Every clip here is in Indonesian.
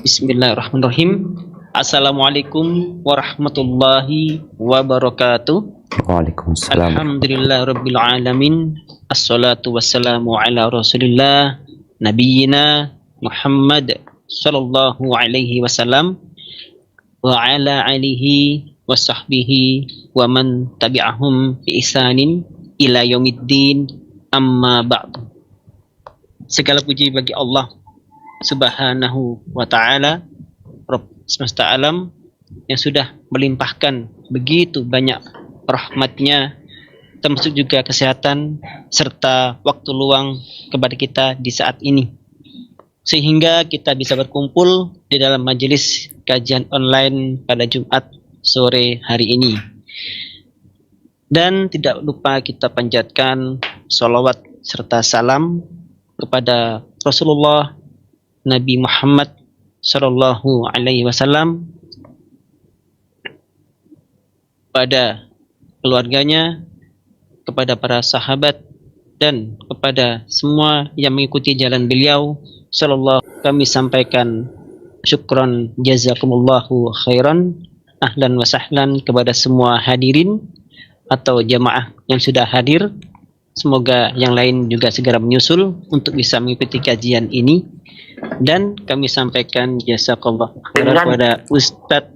Bismillahirrahmanirrahim. Assalamualaikum warahmatullahi wabarakatuh. Waalaikumsalam. Alhamdulillahirabbil alamin. Assalatu wassalamu ala Rasulillah nabiyyina Muhammad sallallahu alaihi wasallam wa ala alihi wa sahbihi wa man tabi'ahum bi ihsanin ila yaumiddin, amma ba'du. Segala puji bagi Allah Subhanahu wa ta'ala, Rabb semesta alam, yang sudah melimpahkan begitu banyak rahmatnya, termasuk juga kesehatan serta waktu luang kepada kita di saat ini, sehingga kita bisa berkumpul di dalam majelis kajian online pada Jumat sore hari ini. Dan tidak lupa kita panjatkan sholawat serta salam kepada Rasulullah Nabi Muhammad Sallallahu Alaihi Wasallam, pada keluarganya, kepada para sahabat, dan kepada semua yang mengikuti jalan beliau Sallallahu. Kami sampaikan syukron jazakumullahu khairan, ahlan wa sahlan kepada semua hadirin atau jamaah yang sudah hadir. Semoga yang lain juga segera menyusul untuk bisa mengikuti kajian ini. Dan kami sampaikan jazakallah kepada Ustadz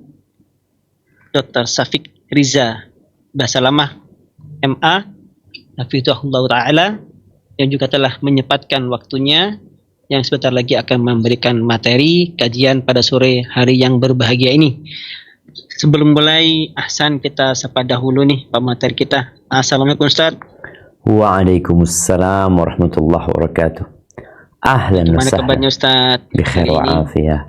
Dr. Syafiq Riza Basalamah MA Hafizahullah Ta'ala, yang juga telah menyempatkan waktunya, yang sebentar lagi akan memberikan materi kajian pada sore hari yang berbahagia ini. Sebelum mulai, ahsan kita sapa dahulu nih pemateri kita. Assalamualaikum Ustaz. Waalaikumsalam warahmatullahi wabarakatuh. Ahlan wa Gimana sahlan. kabarnya Ustaz? Bikhair wa afiyah.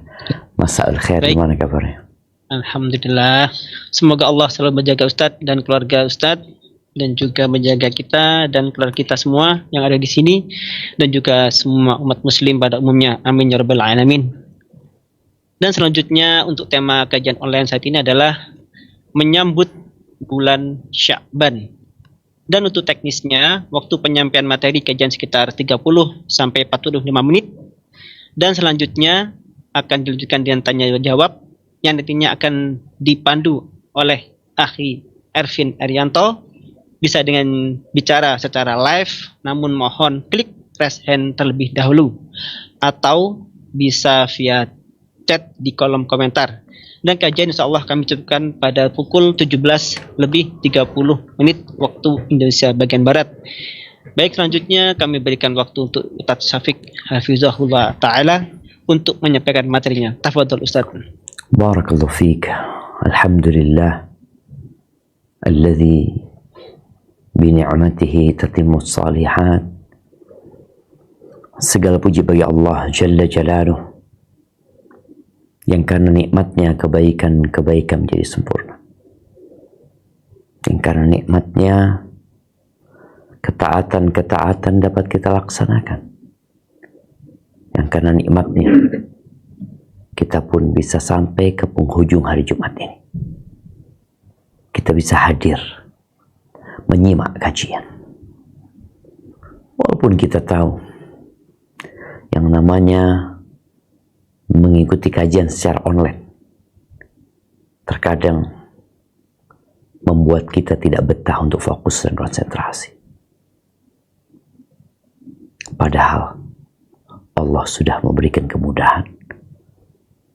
Masa'ul khair. Baik. Gimana kabarnya? Alhamdulillah. Semoga Allah selalu menjaga Ustadz dan keluarga Ustadz, dan juga menjaga kita dan keluarga kita semua yang ada di sini, dan juga semua umat muslim pada umumnya. Amin ya rabbal alamin. Dan selanjutnya untuk tema kajian online saat ini adalah menyambut bulan Sya'ban. Dan untuk teknisnya, waktu penyampaian materi kajian sekitar 30 sampai 45 menit. Dan selanjutnya akan dilanjutkan dengan tanya jawab, yang nantinya akan dipandu oleh Akhi Ervin Arianto. Bisa dengan bicara secara live, namun mohon klik raise hand terlebih dahulu, atau bisa via chat di kolom komentar. Dan kajian insya Allah kami cukupkan pada pukul 17:30 waktu Indonesia bagian Barat. Baik, selanjutnya kami berikan waktu untuk Ustaz Syafiq Hafizahullah Ta'ala untuk menyampaikan materinya. Tafadhol Ustaz. Barakallahu fiik. Alhamdulillah alladzi bi ni'matihi tatimmu shalihat. Segala puji bagi Allah Jalla Jalaluh, yang karena nikmatnya kebaikan menjadi sempurna. Yang karena nikmatnya ketaatan dapat kita laksanakan. Yang karena nikmatnya kita pun bisa sampai ke penghujung hari Jumat ini. Kita bisa hadir menyimak kajian. Walaupun kita tahu yang namanya mengikuti kajian secara online terkadang membuat kita tidak betah untuk fokus dan konsentrasi. Padahal Allah sudah memberikan kemudahan.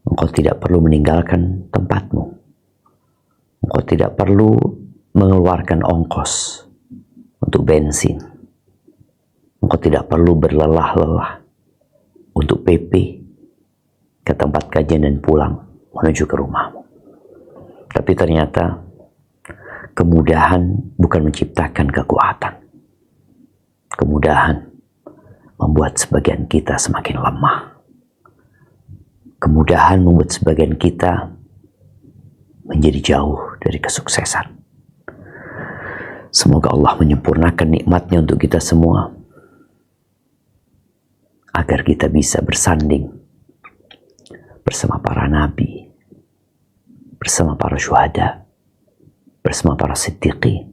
Engkau tidak perlu meninggalkan tempatmu. Engkau tidak perlu mengeluarkan ongkos untuk bensin. Engkau tidak perlu berlelah-lelah untuk PP ke tempat kajian dan pulang menuju ke rumahmu. Tapi ternyata kemudahan bukan menciptakan kekuatan. Kemudahan membuat sebagian kita semakin lemah. Kemudahan membuat sebagian kita menjadi jauh dari kesuksesan. Semoga Allah menyempurnakan nikmatnya untuk kita semua, agar kita bisa bersanding bersama para nabi, bersama para syuhada, bersama para siddiqin,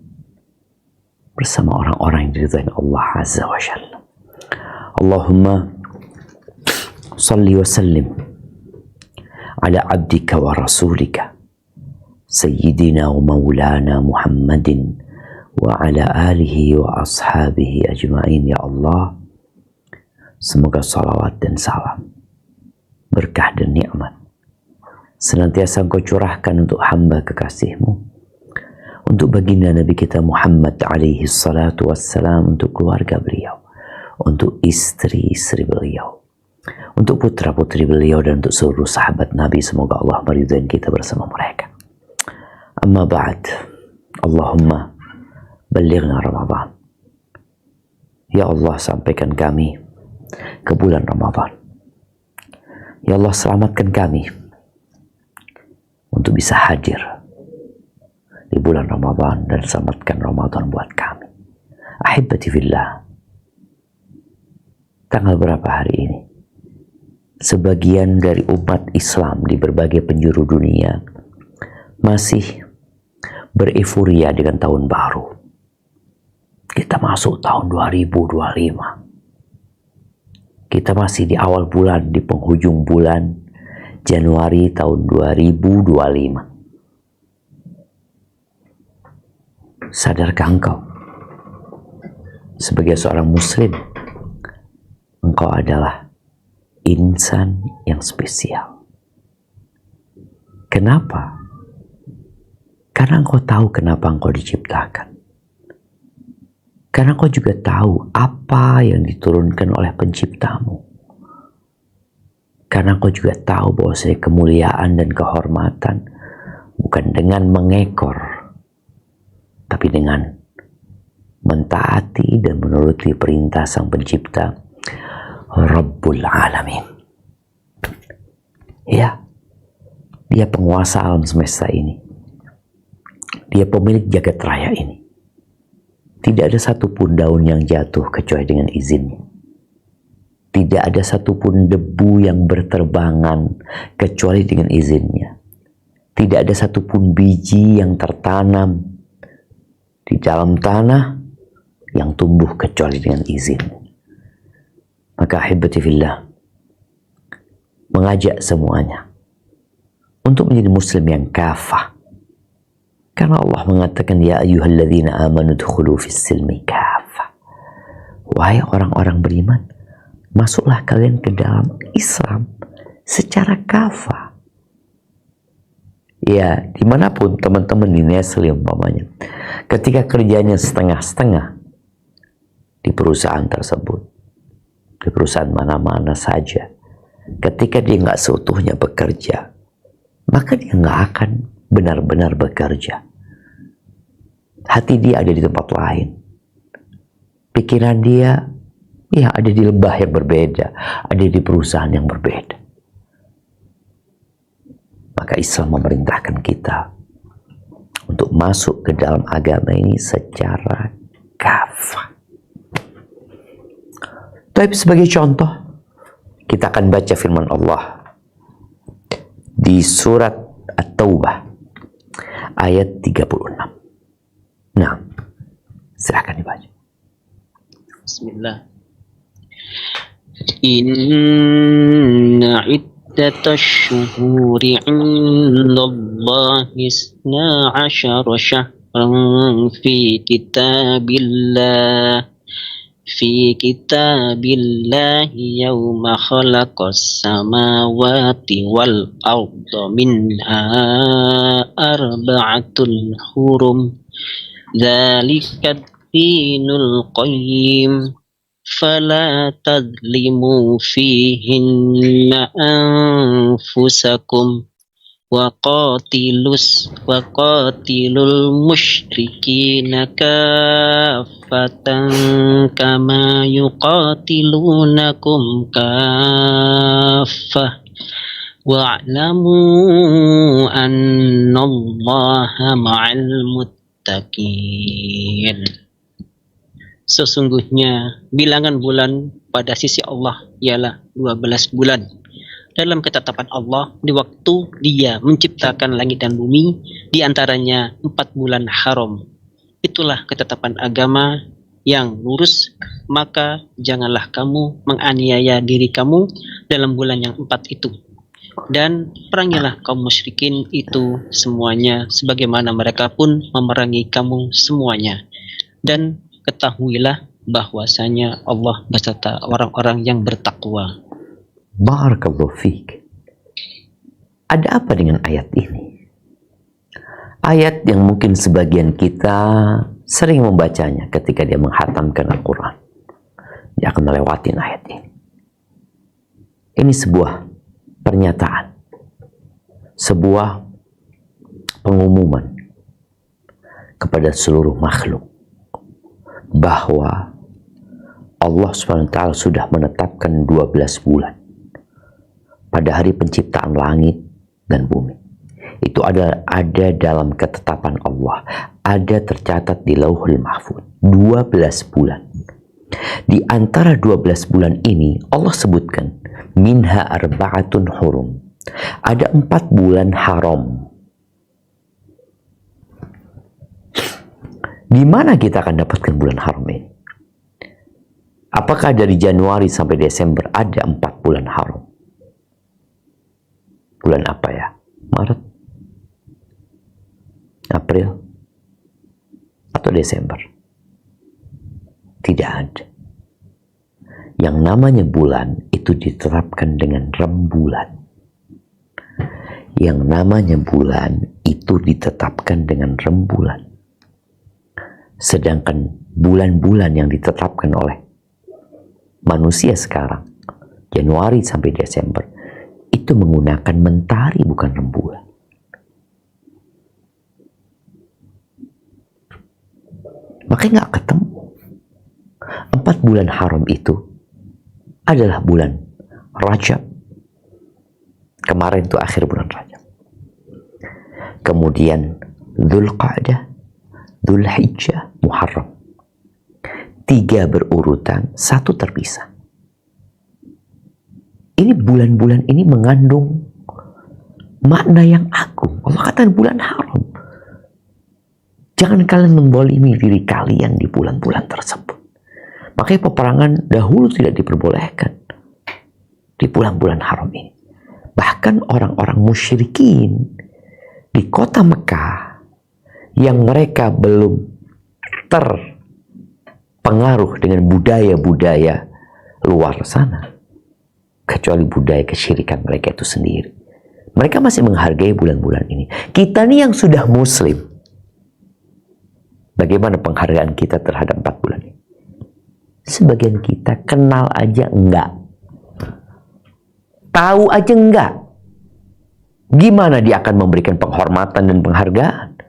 bersama orang-orang yang diridhai Allah Azza wa Jalla. Allahumma salli wa sallim ala abdika wa rasulika sayyidina wa maulana Muhammadin wa ala alihi wa ashabihi ajma'in. Ya Allah, semoga salawat dan salam, berkah dan nikmat senantiasa Engkau curahkan untuk hamba kekasih-Mu, untuk baginda Nabi kita Muhammad alaihi salatu wassalam, untuk keluarga beliau, untuk istri-istri beliau, untuk putra-putri beliau, dan untuk seluruh sahabat Nabi. Semoga Allah meridhai kita bersama mereka. Amma ba'd. Allahumma balighna Ramadan. Ya Allah, sampaikan kami ke bulan Ramadan. Ya Allah, selamatkan kami untuk bisa hadir di bulan Ramadan dan selamatkan Ramadan buat kami. Ahibati fillah, tanggal berapa hari ini? Sebagian dari umat Islam di berbagai penjuru dunia masih berefuria dengan tahun baru. Kita masuk tahun 2025. Kita masih di awal bulan, di penghujung bulan Januari tahun 2025. Sadarkah engkau, sebagai seorang muslim, engkau adalah insan yang spesial? Kenapa? Karena engkau tahu kenapa engkau diciptakan. Karena engkau juga tahu apa yang diturunkan oleh penciptamu. Karena engkau juga tahu bahwa kemuliaan dan kehormatan bukan dengan mengekor, tapi dengan mentaati dan menuruti perintah Sang Pencipta, Rabbul Alamin. Ya, Dia penguasa alam semesta ini. Dia pemilik jagat raya ini. Tidak ada satupun daun yang jatuh kecuali dengan izinnya. Tidak ada satupun debu yang berterbangan kecuali dengan izinnya. Tidak ada satupun biji yang tertanam di dalam tanah yang tumbuh kecuali dengan izin. Maka ahibati fillah, mengajak semuanya untuk menjadi muslim yang kafah. Karena Allah mengatakan, ya ayyuhalladzina amanu dkhulu fis silmi kafah. Wahai orang-orang beriman, masuklah kalian ke dalam Islam secara kafah. Ya, dimanapun teman-teman di Nestle umpamanya, ketika kerjanya setengah-setengah di perusahaan tersebut, di perusahaan mana-mana saja, ketika dia nggak seutuhnya bekerja, maka dia nggak akan benar-benar bekerja. Hati dia ada di tempat lain. Pikiran dia ya ada di lembah yang berbeda, ada di perusahaan yang berbeda. Maka Islam memerintahkan kita untuk masuk ke dalam agama ini secara kafah. Tapi sebagai contoh, kita akan baca firman Allah di surat At-Taubah ayat 36. Nah, silakan dibaca. Bismillah. Inna iddatash syuhuri 'indallahi 12 syahran fi kitabillahi yawma khalaqas samawati wal arda minha arba'atul hurum dzalika ad-dinul qayyim fala tadlimu fihinna anfusakum wa qatilul musyrikina kaffatan kama yuqatilunakum kaffah wa'lamu annallaha ma'al muttaqin. Sesungguhnya bilangan bulan pada sisi Allah ialah 12 bulan dalam ketetapan Allah di waktu Dia menciptakan langit dan bumi, di antaranya 4 bulan haram. Itulah ketetapan agama yang lurus, maka janganlah kamu menganiaya diri kamu dalam bulan yang 4 itu. Dan perangilah kaum musyrikin itu semuanya, sebagaimana mereka pun memerangi kamu semuanya. Dan ketahuilah bahwasanya Allah beserta orang-orang yang bertakwa. Barakallahu fiik. Ada apa dengan ayat ini? Ayat yang mungkin sebagian kita sering membacanya ketika dia menghatamkan Al-Quran. Dia akan melewati ayat ini. Ini sebuah pernyataan, sebuah pengumuman kepada seluruh makhluk bahwa Allah SWT sudah menetapkan 12 bulan pada hari penciptaan langit dan bumi. Itu ada dalam ketetapan Allah, ada tercatat di Lauhul Mahfuz 12 bulan. Di antara 12 bulan ini Allah sebutkan minha arba'atun hurum. Ada 4 bulan haram. Di mana kita akan dapatkan bulan haram ini? Apakah dari Januari sampai Desember ada 4 bulan haram? Bulan apa ya? Maret? April? Atau Desember? Tidak ada. Yang namanya bulan itu ditetapkan dengan rembulan. Yang namanya bulan itu ditetapkan dengan rembulan. Sedangkan bulan-bulan yang ditetapkan oleh manusia sekarang, Januari sampai Desember, itu menggunakan mentari bukan rembulan. Makanya nggak ketemu. 4 bulan haram itu adalah bulan Rajab. Kemarin itu akhir bulan Rajab. Kemudian Dzulqa'dah, Dzulhijjah, Muharram. 3 berurutan, 1 terpisah. Ini bulan-bulan ini mengandung makna yang agung. Allah katakan bulan haram. Jangan kalian membolimi diri kalian di bulan-bulan tersebut. Makanya peperangan dahulu tidak diperbolehkan di bulan-bulan haram ini. Bahkan orang-orang musyrikin di kota Mekah yang mereka belum terpengaruh dengan budaya-budaya luar sana, kecuali budaya kesyirikan mereka itu sendiri, mereka masih menghargai bulan-bulan ini. Kita nih yang sudah muslim, bagaimana penghargaan kita terhadap 4 bulan ini? Sebagian kita kenal aja enggak, tahu aja enggak. Gimana dia akan memberikan penghormatan dan penghargaan?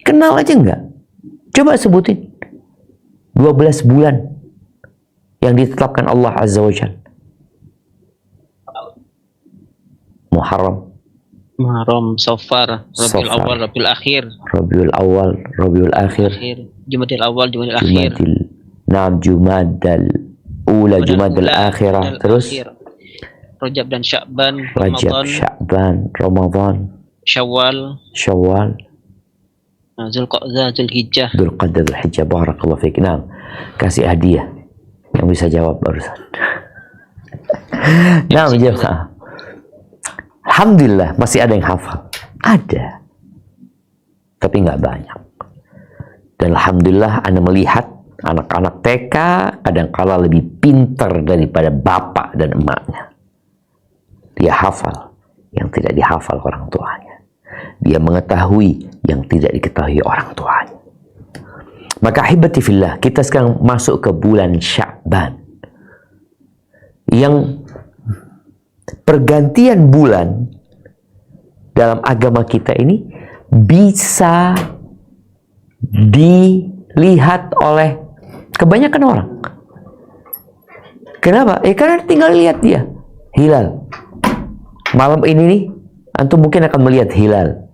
Kenal aja enggak? Coba sebutin 12 bulan yang ditetapkan Allah Azza wa Jalla. Muharram, Safar, Rabiul Awal, Rabiul Akhir. Rabiul Awal, Rabiul Akhir. Jumadil Awal, Jumadil Akhir. Jumadal Ula, Jumadal Akhirah. Terus Rajab dan Sya'ban, Rajab, Sya'ban, Ramadan, Syawal, Zulqa'dah, Zulhijjah. Zulqa'dah, Zulhijjah. Barakallahu fiik. Nah, kasih hadiah yang bisa jawab barusan. Nah, jemaah. Alhamdulillah masih ada yang hafal. Ada. Tapi nggak banyak. Dan alhamdulillah Anda melihat anak-anak TK kadang-kala lebih pintar daripada bapak dan emaknya. Dia hafal yang tidak dihafal orang tuanya. Dia mengetahui yang tidak diketahui orang tuanya. Maka ahibati fillah, kita sekarang masuk ke bulan Sya'ban. Yang pergantian bulan dalam agama kita ini bisa dilihat oleh kebanyakan orang. Kenapa? Karena tinggal lihat dia hilal. Malam ini nih, antum mungkin akan melihat hilal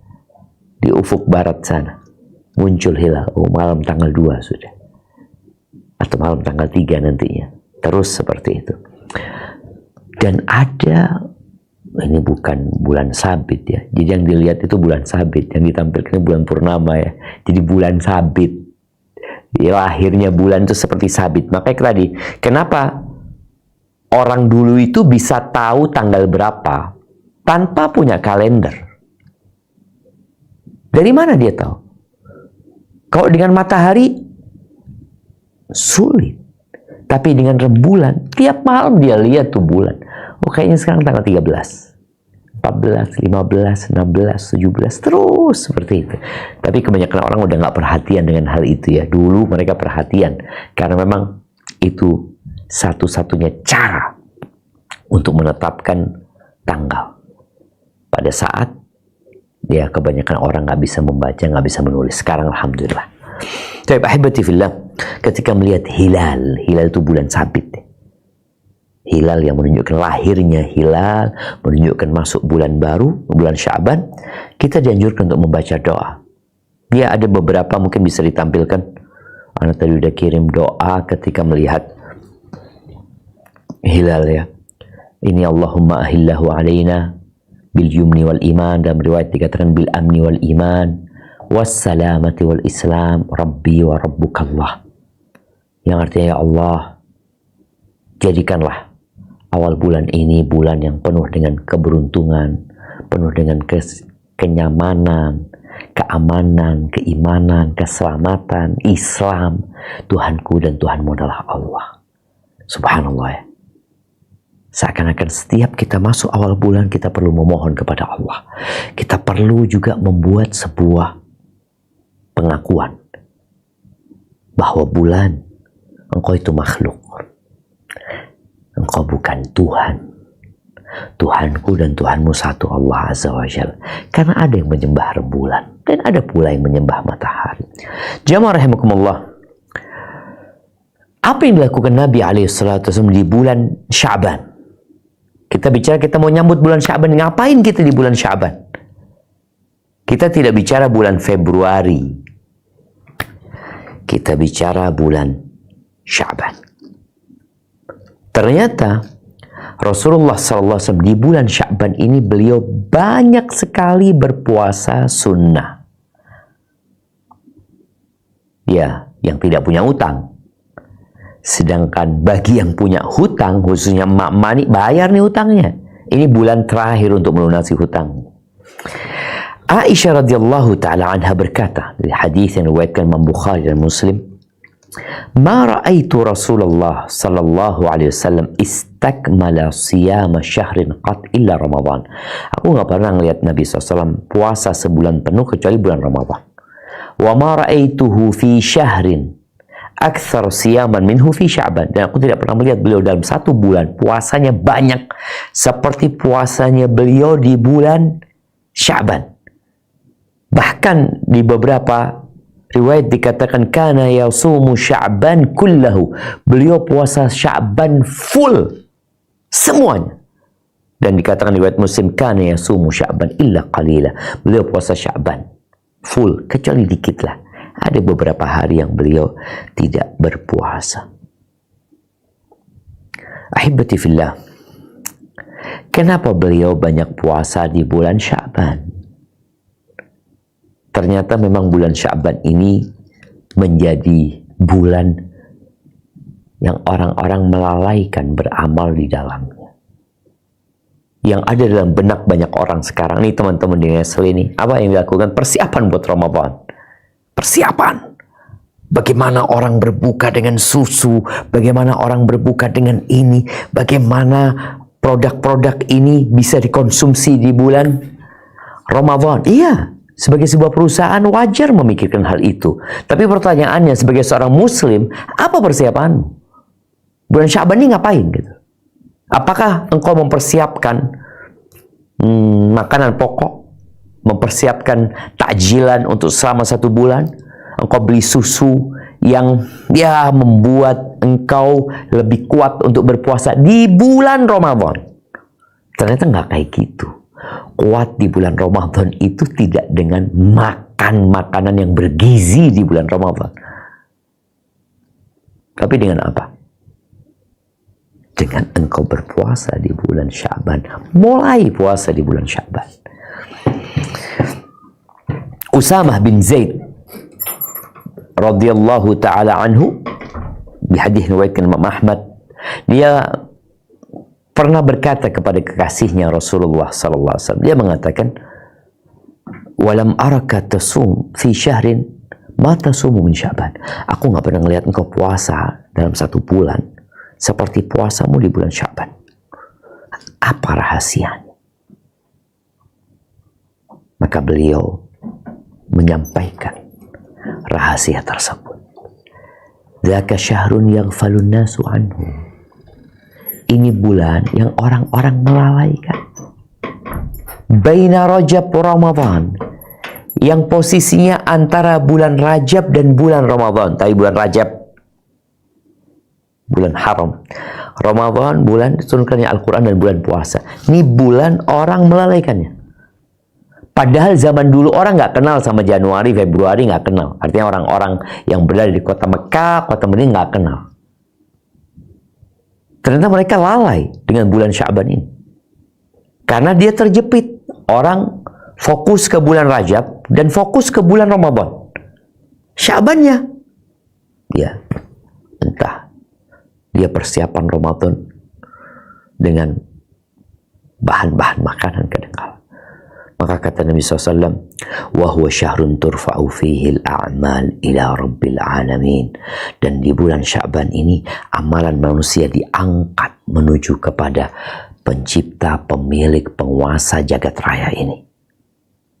di ufuk barat sana. Muncul hilal. Oh, malam tanggal 2 sudah. Atau malam tanggal 3 nantinya. Terus seperti itu. Dan ada, ini bukan bulan sabit ya. Jadi yang dilihat itu bulan sabit. Yang ditampilkan bulan purnama ya. Jadi bulan sabit. Ya, lahirnya bulan itu seperti sabit. Makanya tadi, kenapa orang dulu itu bisa tahu tanggal berapa tanpa punya kalender. Dari mana dia tahu? Kalau dengan matahari, sulit. Tapi dengan rembulan, tiap malam dia lihat tuh bulan. Oh, kayaknya sekarang tanggal 13, 14, 15, 16, 17, terus seperti itu. Tapi kebanyakan orang udah nggak perhatian dengan hal itu ya. Dulu mereka perhatian, karena memang itu satu-satunya cara untuk menetapkan tanggal. Pada saat ya kebanyakan orang nggak bisa membaca, nggak bisa menulis. Sekarang alhamdulillah. Tapi ahibati fillah, ketika melihat hilal itu bulan sabit. Hilal yang menunjukkan lahirnya hilal, menunjukkan masuk bulan baru, bulan Sya'ban, kita dianjurkan untuk membaca doa. Ya, ada beberapa mungkin bisa ditampilkan. Anak tadi udah kirim doa ketika melihat hilal ya. Ini Allahumma ahillahu alaina bil yumni wal iman, dalam riwayat dikatakan bil amni wal iman wassalamati wal islam rabbi wa rabbukallah, yang artinya ya Allah, jadikanlah awal bulan ini bulan yang penuh dengan keberuntungan, penuh dengan kenyamanan, keamanan, keimanan, keselamatan, Islam. Tuhanku dan Tuhanmu adalah Allah. Subhanallah ya. Seakan-akan setiap kita masuk awal bulan, kita perlu memohon kepada Allah. Kita perlu juga membuat sebuah pengakuan bahwa bulan, engkau itu makhluk. Engkau bukan Tuhan. Tuhanku dan Tuhanmu satu, Allah Azza wa Jalla. Karena ada yang menyembah rembulan dan ada pula yang menyembah matahari. Jamaah rahimakumullah. Apa yang dilakukan Nabi SAW di bulan Sya'ban? Kita bicara kita mau nyambut bulan Sya'ban, ngapain kita di bulan Sya'ban? Kita tidak bicara bulan Februari. Kita bicara bulan Sya'ban. Ternyata Rasulullah SAW di bulan Sya'ban ini beliau banyak sekali berpuasa sunnah. Ya, yang tidak punya utang. Sedangkan bagi yang punya hutang, khususnya emak-emak nih, bayar nih hutangnya. Ini bulan terakhir untuk melunasi hutang. Aisyah radhiyallahu ta'ala anha berkata, dari hadis yang diriwayatkan Imam Bukhari dan Muslim, "Ma ra'aitu Rasulullah sallallahu alaihi wasallam istakmala siyama syahrin qat illa Ramadan." Aku nggak pernah ngelihat Nabi SAW puasa sebulan penuh kecuali bulan Ramadan. Wa ma ra'aituhu fi syahrin aktsar siyaman minhu fi Sya'ban. Dan aku tidak pernah melihat beliau dalam satu bulan puasanya banyak seperti puasanya beliau di bulan Sya'ban. Bahkan di beberapa riwayat dikatakan kana yasumu Sya'ban kullahu. Beliau puasa Sya'ban full semuanya. Dan dikatakan riwayat Muslim kana yasumu Sya'ban illa qalila. Beliau puasa Sya'ban full kecuali dikit lah. Ada beberapa hari yang beliau tidak berpuasa. Ahibati fillah, kenapa beliau banyak puasa di bulan Sya'ban? Ternyata memang bulan Sya'ban ini menjadi bulan yang orang-orang melalaikan beramal di dalamnya. Yang ada dalam benak banyak orang sekarang nih, teman-teman di Nestle ini, apa yang dilakukan? Persiapan buat Ramadan. Persiapan. Bagaimana orang berbuka dengan susu, bagaimana orang berbuka dengan ini, bagaimana produk-produk ini bisa dikonsumsi di bulan Ramadan. Iya, sebagai sebuah perusahaan wajar memikirkan hal itu. Tapi pertanyaannya, sebagai seorang muslim, apa persiapanmu? Bulan Sya'ban ini ngapain gitu? Apakah engkau mempersiapkan makanan pokok? Mempersiapkan takjilan untuk selama 1 bulan? Engkau beli susu yang ya membuat engkau lebih kuat untuk berpuasa di bulan Ramadan. Ternyata nggak kayak gitu. Kuat di bulan Ramadan itu tidak dengan makan makanan yang bergizi di bulan Ramadan. Tapi dengan apa? Dengan engkau berpuasa di bulan Sya'ban. Mulai puasa di bulan Sya'ban. Usamah bin Zaid radhiyallahu ta'ala anhu, di hadis riwayat Imam Ahmad, dia pernah berkata kepada kekasihnya Rasulullah sallallahu alaihi wasallam. Dia mengatakan, "Walam araka tasum fi syahrin ma tasumu min Sya'ban." Aku nggak pernah ngelihat engkau puasa dalam satu bulan seperti puasamu di bulan Sya'ban. Apa rahasianya? Maka beliau menyampaikan rahasia tersebut. Dzaka syahrun yaghfalun nasu anhu. Ini bulan yang orang-orang melalaikan. Baina Rajab Ramadan, yang posisinya antara bulan Rajab dan bulan Ramadan. Tapi bulan Rajab bulan haram, Ramadan bulan diturunkannya Al-Quran dan bulan puasa. Ini bulan orang melalaikannya. Padahal zaman dulu orang nggak kenal sama Januari, Februari, nggak kenal. Artinya orang-orang yang berada di kota Mekah, kota Madinah nggak kenal. Ternyata mereka lalai dengan bulan Sya'ban ini. Karena dia terjepit. Orang fokus ke bulan Rajab dan fokus ke bulan Ramadan. Sya'bannya, ya, entah dia persiapan Ramadan dengan bahan-bahan makanan kadang-kala. Maka kata Nabi SAW, وَهُوَ شَهْرٌ تُرْفَعُ فِيهِ الْأَعْمَالِ إِلَىٰ رَبِّ الْعَالَمِينَ. Dan di bulan Sya'ban ini, amalan manusia diangkat menuju kepada pencipta, pemilik, penguasa jagat raya ini.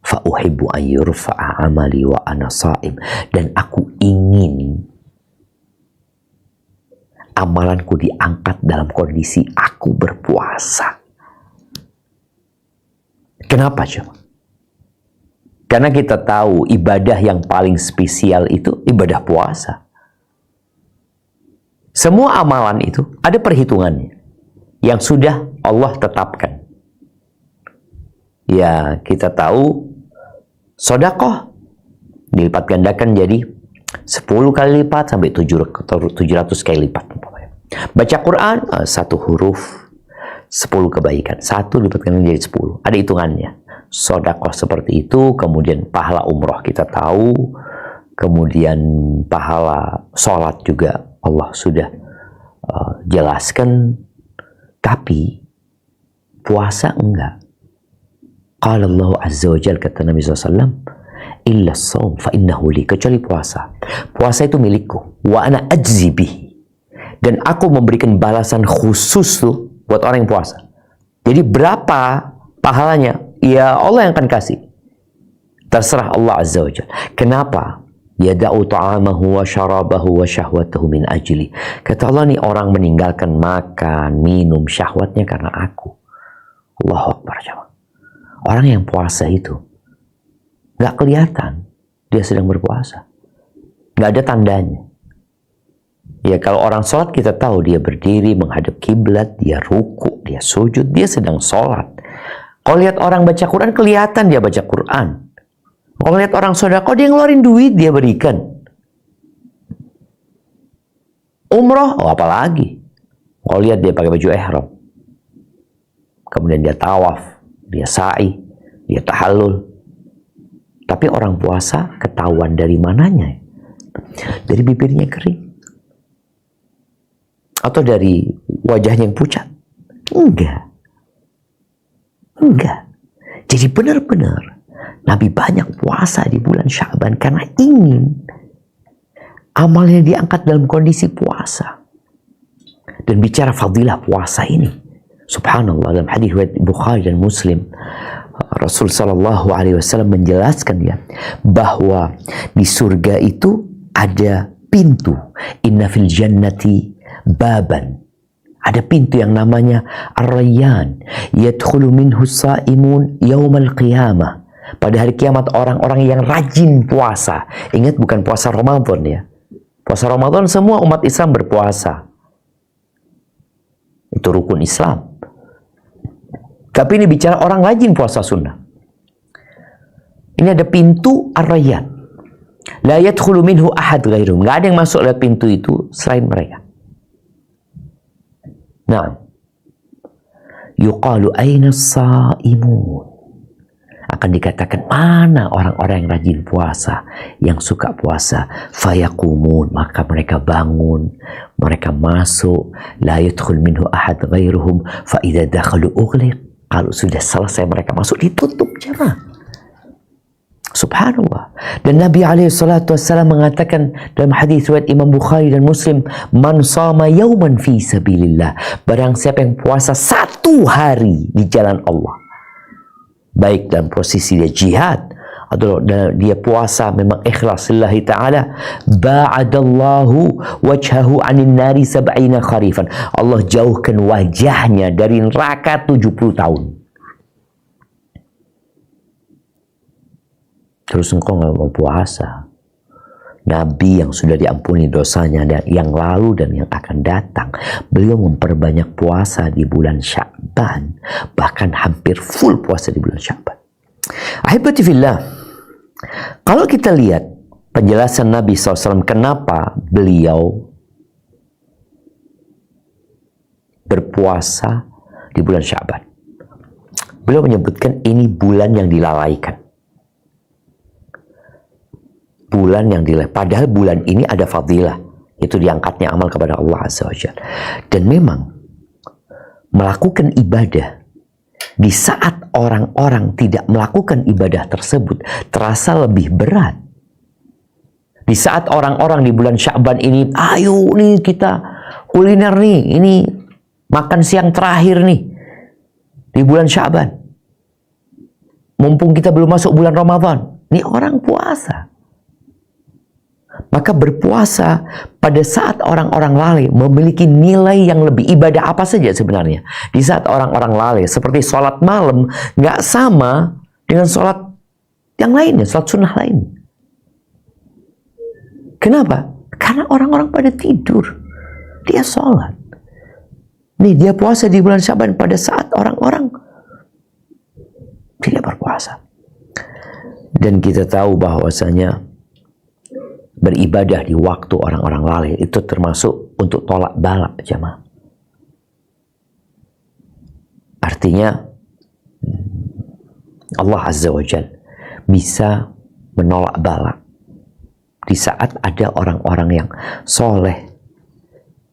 فَأُحِبُّ أَنْ يُرْفَعَ عَمَلِي وَأَنَا صَائِمٌ. Dan aku ingin amalanku diangkat dalam kondisi aku berpuasa. Kenapa coba? Karena kita tahu ibadah yang paling spesial itu ibadah puasa. Semua amalan itu ada perhitungannya yang sudah Allah tetapkan. Ya, kita tahu sedekah dilipat gandakan jadi 10 kali lipat sampai 700 kali lipat. Baca Quran, 1 huruf 10 kebaikan. 1 dipatkan jadi 10. Ada hitungannya. Sedekah seperti itu, kemudian pahala umroh kita tahu, kemudian pahala sholat juga Allah sudah jelaskan. Tapi puasa enggak. Qala Allah Azza wa Jalla, kata Nabi SAW, illa shaum fa innahu li, kecuali puasa. Puasa itu milikku. Wa ana ajzi bihi. Dan aku memberikan balasan khusus tuh buat orang yang puasa. Jadi berapa pahalanya? Ya Allah yang akan kasih. Terserah Allah Azza wa Jalla. Kenapa? Yada'u ta'amahu wa syarabahu wa syahwatahu min ajli. Kata Allah, nih orang meninggalkan makan, minum, syahwatnya karena aku. Allahu Akbar. Orang yang puasa itu nggak kelihatan dia sedang berpuasa. Nggak ada tandanya. Ya, kalau orang sholat kita tahu dia berdiri menghadap kiblat, dia ruku, dia sujud, dia sedang sholat. Kalau lihat orang baca Quran, kelihatan dia baca Quran. Kalau lihat orang sedekah, dia ngeluarin duit, dia berikan. Umroh, oh apalagi. Kalau lihat dia pakai baju ihram, kemudian dia tawaf, dia sa'i, dia tahallul. Tapi orang puasa ketahuan dari mananya? Dari bibirnya kering. Atau dari wajahnya yang pucat? Enggak. Enggak. Jadi benar-benar Nabi banyak puasa di bulan Sya'ban karena ingin amalnya diangkat dalam kondisi puasa. Dan bicara fadilah puasa ini, subhanallah, dalam hadis Bukhari dan Muslim, Rasul sallallahu alaihi wasallam menjelaskan ya bahwa di surga itu ada pintu. Inna fil jannati baban. Ada pintu yang namanya Ar-Rayyan. Yadkhulu minhu as-saimun yaumal qiyamah. Pada hari kiamat orang-orang yang rajin puasa. Ingat, bukan puasa Ramadan ya. Puasa Ramadan semua umat Islam berpuasa. Itu rukun Islam. Tapi ini bicara orang rajin puasa sunnah. Ini ada pintu Ar-Rayyan. La yadkhulu minhu ahad ghairum. Nggak ada yang masuk lewat pintu itu selain mereka. Nah, yuqalu aina as-saimun. Akan akan dikatakan, mana orang-orang yang rajin puasa, yang suka puasa. Fayaqumun, maka mereka bangun, mereka masuk. La yadkhul minhu ahad ghairuhum, fa idza dakhalu ughliq. Kalau sudah selesai mereka masuk, ditutup jemaah. Subhanallah. Dan Nabi SAW mengatakan dalam hadis riwayat Imam Bukhari dan Muslim, man sama yauman fi sabilillah, barang siapa yang puasa 1 hari di jalan Allah, baik dalam posisi dia jihad atau dia puasa memang ikhlas lillahi ta'ala, ba'adallahu wajhahu anin nari 70 kharifan, Allah jauhkan wajahnya dari neraka 70 tahun. Terus engkau nggak mau puasa. Nabi yang sudah diampuni dosanya dan yang lalu dan yang akan datang, beliau memperbanyak puasa di bulan Sya'ban, bahkan hampir full puasa di bulan Sya'ban. Ahibati fillah, kalau kita lihat penjelasan Nabi SAW kenapa beliau berpuasa di bulan Sya'ban, beliau menyebutkan ini bulan yang dilalaikan. Bulan yang padahal bulan ini ada fadilah, itu diangkatnya amal kepada Allah Azza wa Jalla. Dan memang melakukan ibadah di saat orang-orang tidak melakukan ibadah tersebut terasa lebih berat. Di saat orang-orang di bulan Sya'ban ini, ayo nih kita kuliner nih, ini makan siang terakhir nih di bulan Sya'ban, mumpung kita belum masuk bulan Ramadan, ini orang puasa. Maka berpuasa pada saat orang-orang lalai memiliki nilai yang lebih. Ibadah apa saja sebenarnya di saat orang-orang lalai, seperti sholat malam, nggak sama dengan sholat yang lainnya, sholat sunnah lain. Kenapa? Karena orang-orang pada tidur, dia sholat. Nih, dia puasa di bulan Sya'ban pada saat orang-orang tidak berpuasa. Dan kita tahu bahwasanya beribadah di waktu orang-orang lalai itu termasuk untuk tolak balak jemaah. Artinya Allah Azza wa Jalla bisa menolak balak di saat ada orang-orang yang soleh,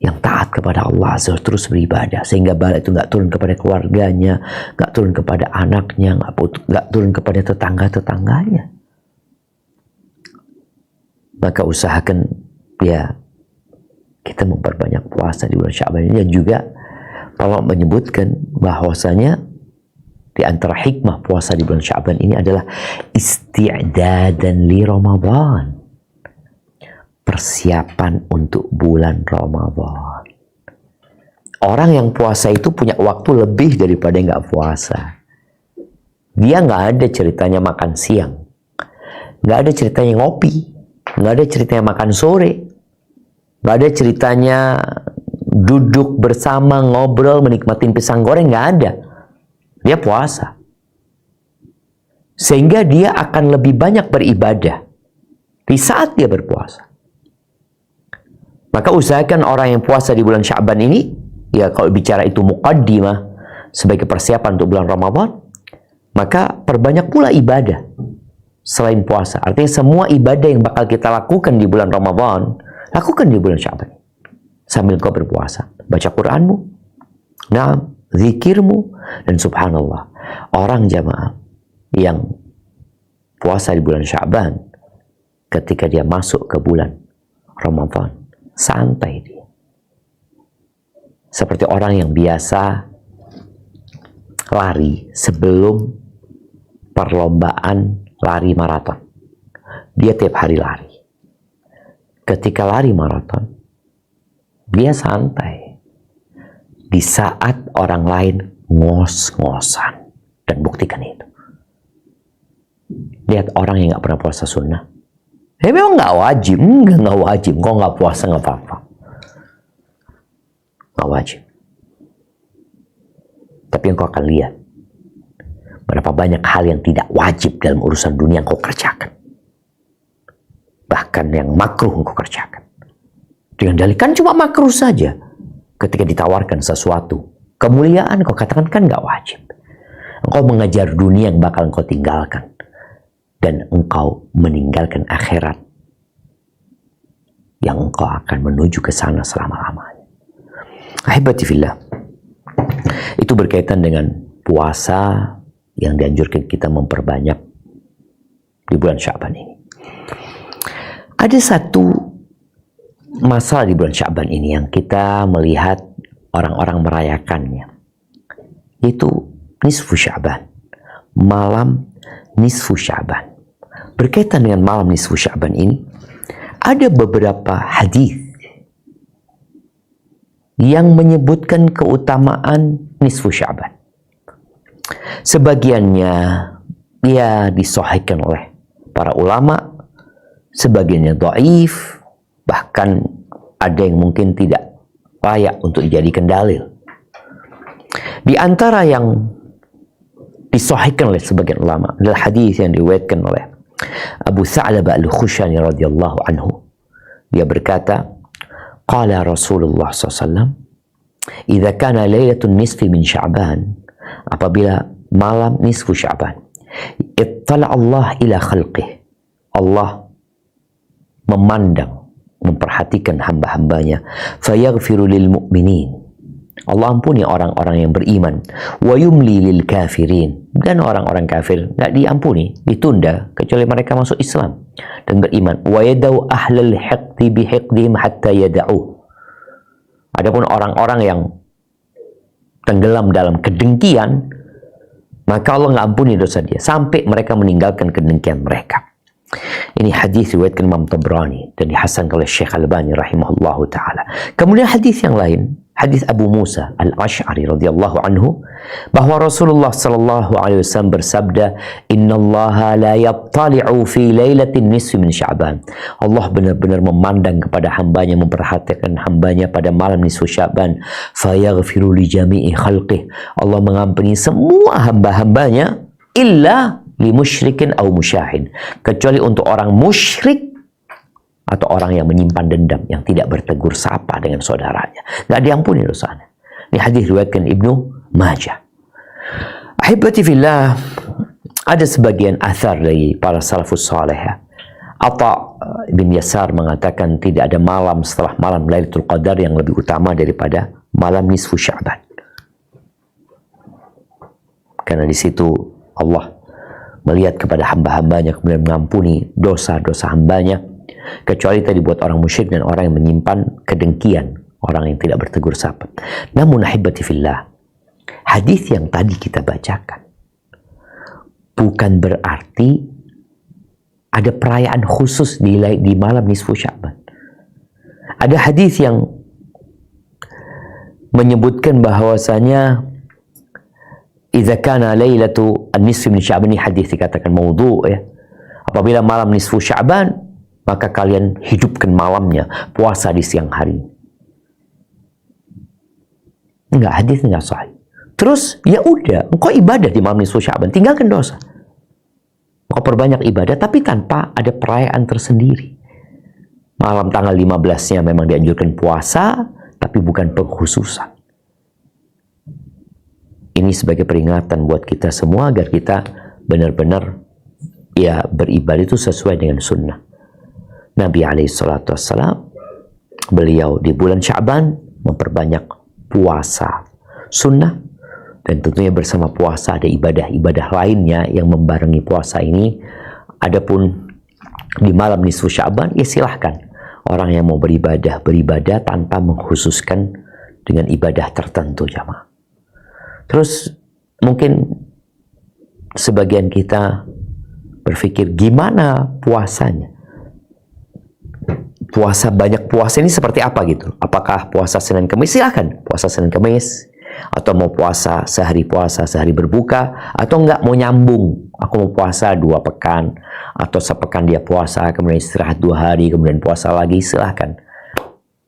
yang taat kepada Allah Azza wa Jalla, terus beribadah, sehingga balak itu nggak turun kepada keluarganya, nggak turun kepada anaknya, nggak turun kepada tetangga-tetangganya. Maka usahakan ya kita memperbanyak puasa di bulan Sya'ban ini. Dan juga Allah menyebutkan bahwasanya di antara hikmah puasa di bulan Sya'ban ini adalah isti'dadan li Ramadan, persiapan untuk bulan Ramadan. Orang yang puasa itu punya waktu lebih daripada yang nggak puasa. Dia nggak ada ceritanya makan siang, nggak ada ceritanya ngopi, nggak ada ceritanya makan sore, nggak ada ceritanya duduk bersama ngobrol menikmatin pisang goreng, nggak ada. Dia puasa, sehingga dia akan lebih banyak beribadah di saat dia berpuasa. Maka usahakan orang yang puasa di bulan Sya'ban ini, ya kalau bicara itu muqaddimah sebagai persiapan untuk bulan Ramadan, maka perbanyak pula ibadah selain puasa. Artinya semua ibadah yang bakal kita lakukan di bulan Ramadan, lakukan di bulan Sya'ban sambil kau berpuasa. Baca Qur'anmu, zikirmu, dan subhanallah, orang jamaah yang puasa di bulan Sya'ban, ketika dia masuk ke bulan Ramadan, santai dia. Seperti orang yang biasa lari sebelum perlombaan lari maraton. Dia tiap hari lari. Ketika lari maraton, dia santai. Di saat orang lain ngos-ngosan. Dan buktikan itu. Lihat orang yang gak pernah puasa sunnah. Memang gak wajib. Enggak wajib. Kok gak puasa gak apa-apa. Gak wajib. Tapi engkau akan lihat berapa banyak hal yang tidak wajib dalam urusan dunia yang kau kerjakan. Bahkan yang makruh engkau kerjakan. Dengan dalih kan cuma makruh saja. Ketika ditawarkan sesuatu kemuliaan, kau katakan kan gak wajib. Engkau mengejar dunia yang bakal engkau tinggalkan. Dan engkau meninggalkan akhirat yang engkau akan menuju ke sana selama-lamanya. Ahibati fillah. Itu berkaitan dengan puasa yang dianjurkan kita memperbanyak di bulan Sya'ban ini. Ada satu masalah di bulan Sya'ban ini yang kita melihat orang-orang merayakannya. Itu nisfu Sya'ban. Malam nisfu Sya'ban. Berkaitan dengan malam nisfu Sya'ban ini, ada beberapa hadis yang menyebutkan keutamaan nisfu Sya'ban. Sebagiannya ya disahihkan oleh para ulama, sebagiannya dhaif, bahkan ada yang mungkin tidak layak untuk dijadikan dalil. Di antara yang disahihkan oleh sebagian ulama adalah hadis yang diriwayatkan oleh Abu Tha'labah Al-Khushani radhiyallahu anhu. Dia berkata, qala Rasulullah SAW, "Idza kana lailatul nisfi min Sya'ban," apabila malam nisfu Sya'ban, ittala Allah ila khalqih, Allah memandang, memperhatikan hamba-hambanya, fayaghfiru lil mu'minin, Allah ampuni orang-orang yang beriman, wa yumli lil kafirin, dan orang-orang kafir tidak diampuni, ditunda kecuali mereka masuk Islam dan beriman, wa yadau ahlal hiqdi bihiqdihim hatta yada'u. Adapun orang-orang yang tenggelam dalam kedengkian, maka Allah nggak ampuni dosa dia sampai mereka meninggalkan kedengkian mereka. Ini hadis riwayatkan Imam Tabrani dan dihasankan oleh Syekh Albani rahimahullahu taala. Kemudian hadis yang lain, hadis Abu Musa Al-Asy'ari radhiyallahu anhu, bahwa Rasulullah sallallahu alaihi wasallam bersabda, "Innallaha la yattali'u fi lailatin nisfi min Sya'ban." Allah benar-benar memandang kepada hambanya, memperhatikan hambanya pada malam nisfu Sya'ban, fayaghfiru li jami'i khalqih. Allah mengampuni semua hamba-hambanya illa li musyrikin au musyahid, kecuali untuk orang musyrik atau orang yang menyimpan dendam, yang tidak bertegur sapa dengan saudaranya, nggak diampuni dosanya. Ini hadis riwayatkan Ibnu Majah. Ahibati fillah, ada sebagian athar dari para salafus saleh. Atha bin Yasar mengatakan tidak ada malam setelah malam Lailatul Qadar yang lebih utama daripada malam nisfu Sya'ban. Karena di situ Allah melihat kepada hamba-hambanya, kemudian mengampuni dosa-dosa hambanya, kecuali tadi buat orang musyrik dan orang yang menyimpan kedengkian, orang yang tidak bertegur sapa. Namun ahibati fillah, hadis yang tadi kita bacakan bukan berarti ada perayaan khusus di malam nisfu Sya'ban. Ada hadis yang menyebutkan bahwasanya idza kana lailatu an-nisfi min Sya'ban, ini hadis dikatakan maudhu ya. Apabila malam nisfu Sya'ban, maka kalian hidupkan malamnya, puasa di siang hari. Enggak, hadis enggak sahih. Terus ya udah, engkau ibadah di malam nisfu Sya'ban, tinggalkan dosa. Engkau perbanyak ibadah tapi tanpa ada perayaan tersendiri. Malam tanggal 15-nya memang dianjurkan puasa, tapi bukan pengkhususan. Ini sebagai peringatan buat kita semua agar kita benar-benar ya beribadah itu sesuai dengan sunnah. Nabi SAW, beliau di bulan Sya'ban memperbanyak puasa sunnah, dan tentunya bersama puasa ada ibadah-ibadah lainnya yang membarengi puasa ini. Adapun di malam nisfu Sya'ban, ya silahkan orang yang mau beribadah tanpa mengkhususkan dengan ibadah tertentu, jamaah. Terus mungkin sebagian kita berpikir gimana puasanya? Puasa, banyak puasa ini seperti apa gitu? Apakah puasa Senin Kamis? Silakan puasa Senin Kamis, atau mau puasa sehari berbuka, atau enggak mau nyambung, aku mau puasa 2 pekan, atau sepekan dia puasa kemudian istirahat 2 hari kemudian puasa lagi, silahkan.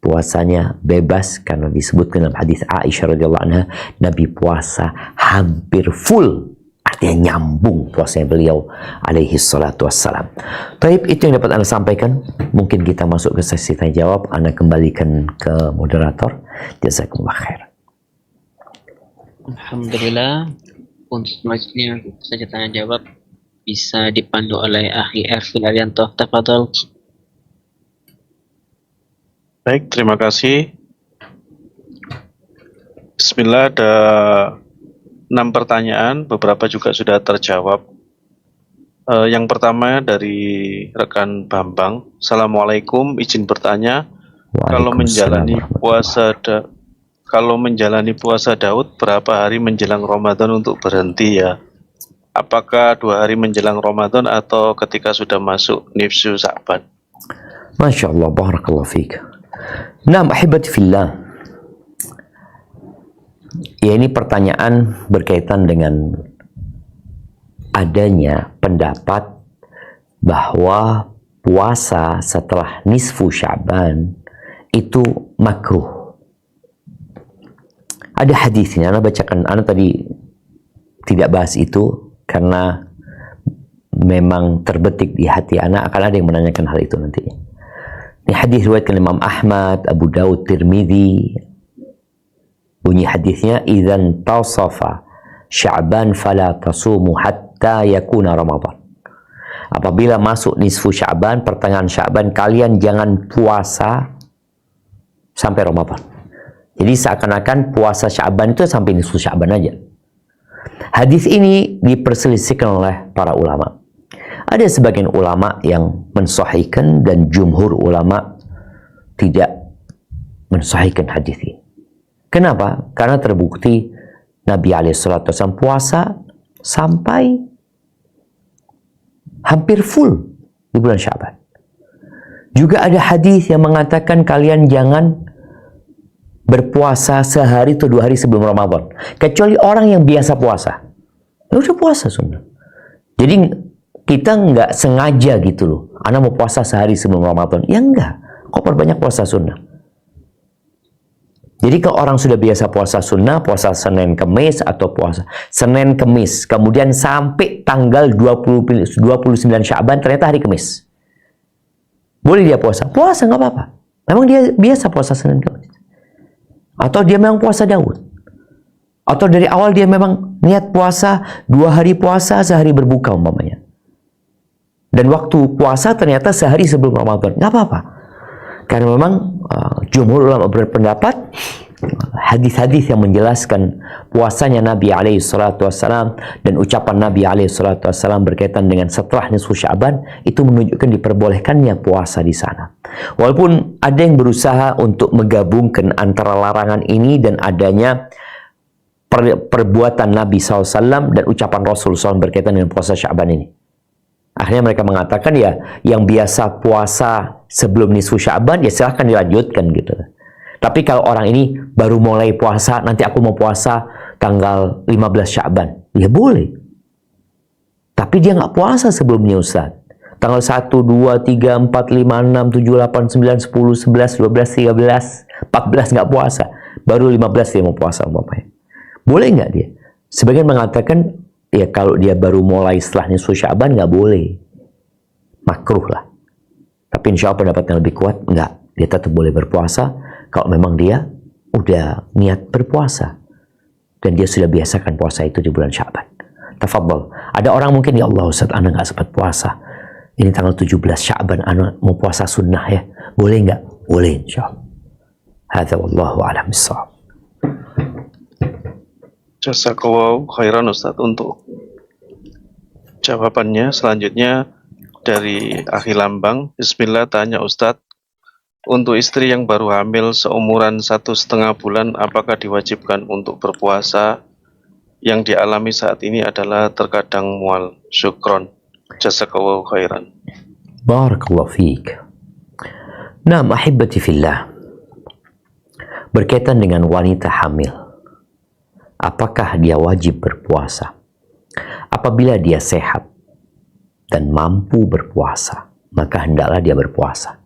Puasanya bebas, karena disebutkan dalam hadis Aisyah radhiyallahu anha, Nabi puasa hampir full, artinya nyambung puasanya beliau alaihi salatu wassalam. Taib, itu yang dapat Anda sampaikan. Mungkin kita masuk ke sesi tanya jawab. Anda kembalikan ke moderator. Jazakumullah khair. Alhamdulillah. Untuk selanjutnya saja tanya jawab bisa dipandu oleh Akhi Ervin Arianto. Tafadhol. Baik, terima kasih. Bismillah, ada 6 pertanyaan, beberapa juga sudah terjawab. Yang pertama dari rekan Bambang. Assalamualaikum, izin bertanya, kalau menjalani puasa Daud, berapa hari menjelang Ramadan untuk berhenti ya? Apakah 2 hari menjelang Ramadan atau ketika sudah masuk nifsu Sa'ban? Masya Allah, barakallahu fiik. Nah, ahibati fillah. Ya, ini pertanyaan berkaitan dengan adanya pendapat bahwa puasa setelah nisfu Sya'ban itu makruh. Ada hadisnya, Anda bacakan. Anda tadi tidak bahas itu karena memang terbetik di hati Anda, akan ada yang menanyakan hal itu nantinya. Ini hadis riwayatkan Imam Ahmad, Abu Daud, Tirmidzi. Bunyi hadisnya, "Idzan tasafa Sya'ban fala tasumu hatta yakuna Ramadan." Apabila masuk nisfu Sya'ban, pertengahan Sya'ban, kalian jangan puasa sampai Ramadan. Jadi seakan-akan puasa Sya'ban itu sampai nisfu Sya'ban aja. Hadis ini diperselisihkan oleh para ulama. Ada sebagian ulama yang mensahihkan dan jumhur ulama tidak mensahihkan hadis ini. Kenapa? Karena terbukti Nabi SAW puasa sampai hampir full di bulan Sya'ban. Juga ada hadis yang mengatakan kalian jangan berpuasa sehari atau 2 hari sebelum Ramadan, kecuali orang yang biasa puasa. Ya udah puasa sunnah. Jadi kita nggak sengaja gitu loh, Anda mau puasa sehari sebelum Ramadan, ya enggak, kok perbanyak puasa sunnah. Jadi kalau orang sudah biasa puasa sunnah, puasa Senin Kemis atau puasa Senin Kemis, kemudian sampai tanggal 29 Sya'ban ternyata hari Kemis, boleh dia puasa? Puasa nggak apa-apa. Memang dia biasa puasa Senin Kemis. Atau dia memang puasa Daud. Atau dari awal dia memang niat puasa 2 hari puasa, sehari berbuka umpamanya. Dan waktu puasa ternyata sehari sebelum Ramadan. Nggak apa-apa. Karena memang jumhur ulama berpendapat hadis-hadis yang menjelaskan puasanya Nabi SAW dan ucapan Nabi SAW berkaitan dengan setelah nisfu Sya'ban itu menunjukkan diperbolehkannya puasa di sana. Walaupun ada yang berusaha untuk menggabungkan antara larangan ini dan adanya perbuatan Nabi SAW dan ucapan Rasul SAW berkaitan dengan puasa Sya'ban ini. Akhirnya mereka mengatakan ya, yang biasa puasa sebelum nisfu Sya'ban ya silahkan dilanjutkan gitu. Tapi kalau orang ini baru mulai puasa, nanti aku mau puasa tanggal 15 Sya'ban, ya boleh. Tapi dia nggak puasa sebelumnya Ustaz. Tanggal 1, 2, 3, 4, 5, 6, 7, 8, 9, 10, 11, 12, 13, 14 nggak puasa. Baru 15 dia mau puasa umpamanya. Boleh nggak dia? Sebagian mengatakan ya kalau dia baru mulai setelah nisfu Sya'ban nggak boleh, makruh lah. Tapi insya Allah pendapat yang lebih kuat nggak, dia tetap boleh berpuasa kalau memang dia udah niat berpuasa dan dia sudah biasakan puasa itu di bulan Sya'ban. Tafadhol. Ada orang mungkin, ya Allah Ustaz, Anda nggak sempat puasa. Ini tanggal 17 Sya'ban, Anda mau puasa sunnah ya, boleh nggak? Boleh insya Allah. Hadza wallahu a'lam bissawab. Jazakallahu khairan Ustaz untuk jawabannya. Selanjutnya dari Akhi Lambang. Bismillah, tanya Ustaz, untuk istri yang baru hamil seumuran 1,5 bulan, apakah diwajibkan untuk berpuasa? Yang dialami saat ini adalah terkadang mual. Syukron. Jazakallahu khairan. Barakallahu fiik. Nah, ahibati fillah, berkaitan dengan wanita hamil, apakah dia wajib berpuasa? Apabila dia sehat dan mampu berpuasa, maka hendaklah dia berpuasa.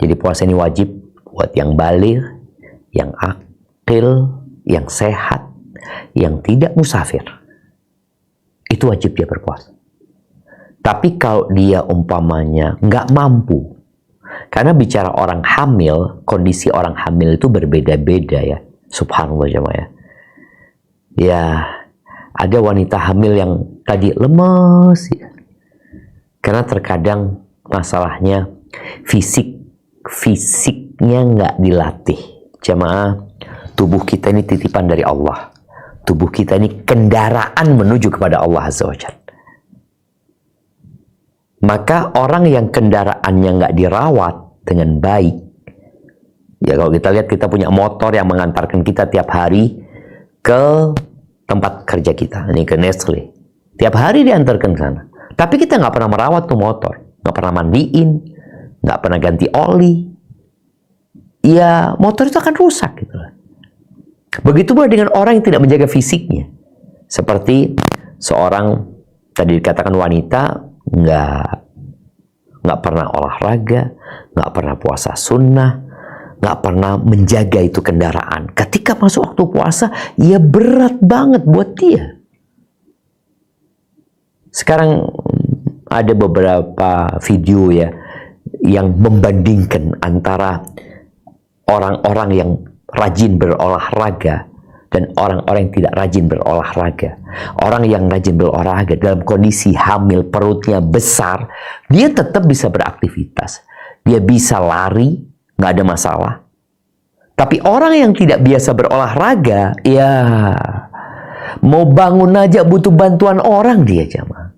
Jadi puasa ini wajib buat yang baligh, yang akil, yang sehat, yang tidak musafir. Itu wajib dia berpuasa. Tapi kalau dia umpamanya nggak mampu, karena bicara orang hamil, kondisi orang hamil itu berbeda-beda ya. Subhanallah jemaah ya. Ya, Ada wanita hamil yang tadi lemes ya. Karena terkadang masalahnya fisiknya nggak dilatih. Jamaah, tubuh kita ini titipan dari Allah. Tubuh kita ini kendaraan menuju kepada Allah Azza wa Jalla. Maka orang yang kendaraannya nggak dirawat dengan baik, ya kalau kita lihat kita punya motor yang mengantarkan kita tiap hari ke tempat kerja kita, ini ke Nestle. Tiap hari diantarkan ke sana. Tapi kita nggak pernah merawat tuh motor, nggak pernah mandiin, nggak pernah ganti oli. Ya motor itu akan rusak gitu. Begitu pula dengan orang yang tidak menjaga fisiknya. Seperti seorang tadi dikatakan wanita nggak pernah olahraga, nggak pernah puasa sunnah, nggak pernah menjaga itu kendaraan. Ketika masuk waktu puasa, ya berat banget buat dia. Sekarang ada beberapa video ya yang membandingkan antara orang-orang yang rajin berolahraga dan orang-orang yang tidak rajin berolahraga. Orang yang rajin berolahraga dalam kondisi hamil, perutnya besar, dia tetap bisa beraktivitas. Dia bisa lari, nggak ada masalah. Tapi orang yang tidak biasa berolahraga, ya mau bangun aja butuh bantuan orang dia, jamaah.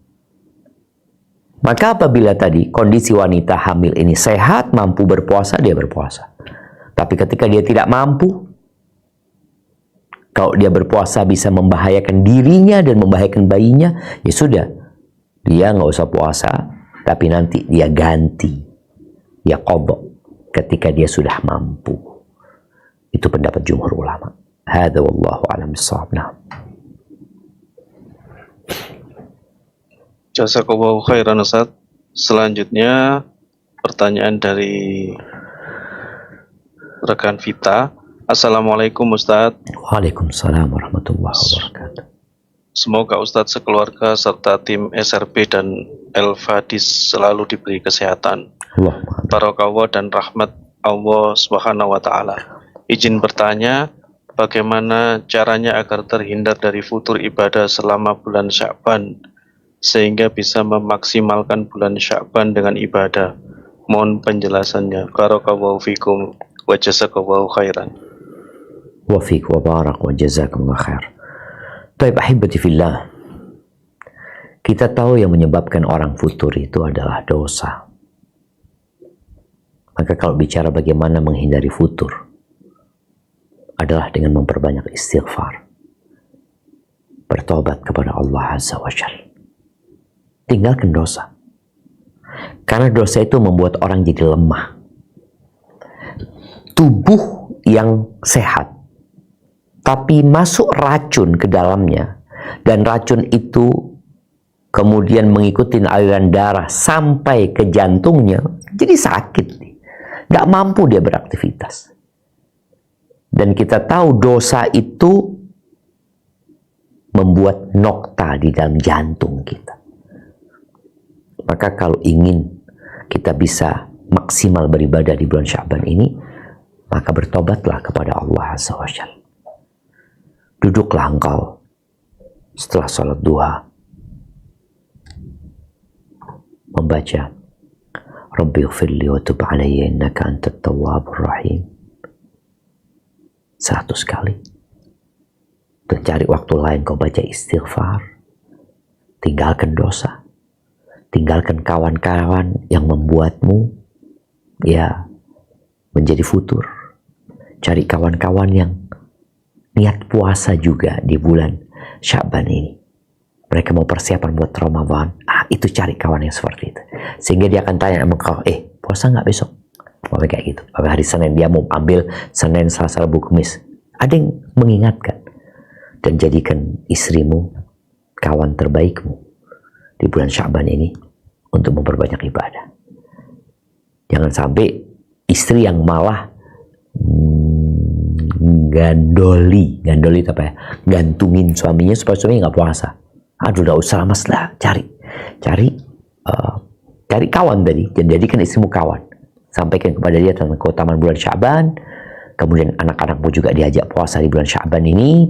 Maka apabila tadi kondisi wanita hamil ini sehat, mampu berpuasa, dia berpuasa. Tapi ketika dia tidak mampu, kalau dia berpuasa bisa membahayakan dirinya dan membahayakan bayinya, ya sudah, dia nggak usah puasa, tapi nanti dia ganti, ya qadha ketika dia sudah mampu. Itu pendapat jumhur ulama. Hadza wallahu a'lam bissawab. Jazakallahu khairan Ustaz. Selanjutnya pertanyaan dari rekan Vita. Assalamualaikum Ustaz. Waalaikumsalam warahmatullahi wabarakatuh. Semoga Ustadz sekeluarga serta tim SRB dan El-Fadis selalu diberi kesehatan, barakah dan rahmat Allah Subhanahu wa Ta'ala. Izin bertanya, bagaimana caranya agar terhindar dari futur ibadah selama bulan Sya'ban sehingga bisa memaksimalkan bulan Sya'ban dengan ibadah? Mohon penjelasannya. Barakallahu fikum wa jazakallahu khairan. Wa fiik wa barak wa jazakumullah khair. Taib ahibati fillah. Kita tahu yang menyebabkan orang futur itu adalah dosa. Maka kalau bicara bagaimana menghindari futur adalah dengan memperbanyak istighfar, bertobat kepada Allah Azza wa Jalla. Tinggalkan dosa. Karena dosa itu membuat orang jadi lemah. Tubuh yang sehat, tapi masuk racun ke dalamnya, dan racun itu kemudian mengikuti aliran darah sampai ke jantungnya, jadi sakit. Nggak mampu dia beraktivitas. Dan kita tahu dosa itu membuat nokta di dalam jantung kita. Maka kalau ingin kita bisa maksimal beribadah di bulan Sya'ban ini, maka bertobatlah kepada Allah Azza wa Jalla. Duduklah engkau setelah sholat duha, membaca Rabbi ighfirli wa tub alayya innaka antat tawwabur rahim 100 kali. Dan cari waktu lain kau baca istighfar. Tinggalkan dosa. Tinggalkan kawan-kawan yang membuatmu ya menjadi futur. Cari kawan-kawan yang niat puasa juga di bulan Sya'ban ini. Mereka mau persiapan buat Ramadan. Itu cari kawan yang seperti itu. Sehingga dia akan tanya sama kau, puasa nggak besok? Pokoknya kayak gitu. Pada hari Senin dia mau ambil Senin, Selasa, Rabu, Kamis. Ada yang mengingatkan. Dan jadikan istrimu kawan terbaikmu di bulan Sya'ban ini untuk memperbanyak ibadah. Jangan sampai istri yang malah gandoli itu apa ya? Gantungin suaminya supaya suaminya nggak puasa. Aduh, udah usah mas lah, cari kawan tadi, dan jadikan istrimu kawan. Sampaikan kepada dia tentang keutamaan bulan Sya'ban. Kemudian anak-anakmu juga diajak puasa di bulan Sya'ban ini.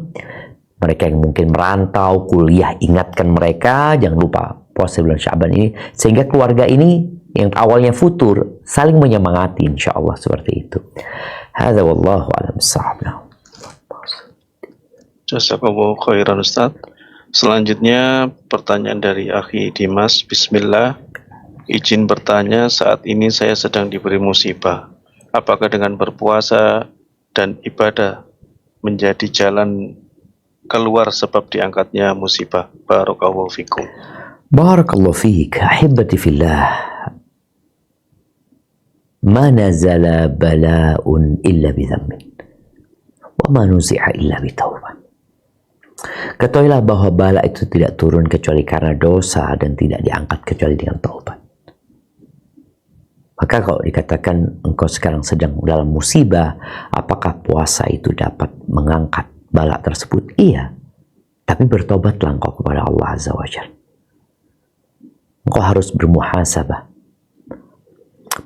Mereka yang mungkin merantau, kuliah, ingatkan mereka, jangan lupa puasa bulan Sya'ban ini. Sehingga keluarga ini yang awalnya futur, saling menyemangati insyaAllah seperti itu. Hadza wallahu a'lam bissawab. Jazakallahu khairan Ustaz. Selanjutnya pertanyaan dari Akhi Dimas. Bismillah. Izin bertanya, saat ini saya sedang diberi musibah. Apakah dengan berpuasa dan ibadah menjadi jalan keluar sebab diangkatnya musibah? Barakallahu fikum. Barakallahu fiik, ahibati fillah. Ma nazala bala'un illa bidhammin wa ma nuzi'a illa bitawbah. Ketahuilah bahwa bala itu tidak turun kecuali karena dosa dan tidak diangkat kecuali dengan taubat. Maka kalau dikatakan engkau sekarang sedang dalam musibah, apakah puasa itu dapat mengangkat bala tersebut? Iya. Tapi bertobatlah engkau kepada Allah Azza wa Jalla. Engkau harus bermuhasabah.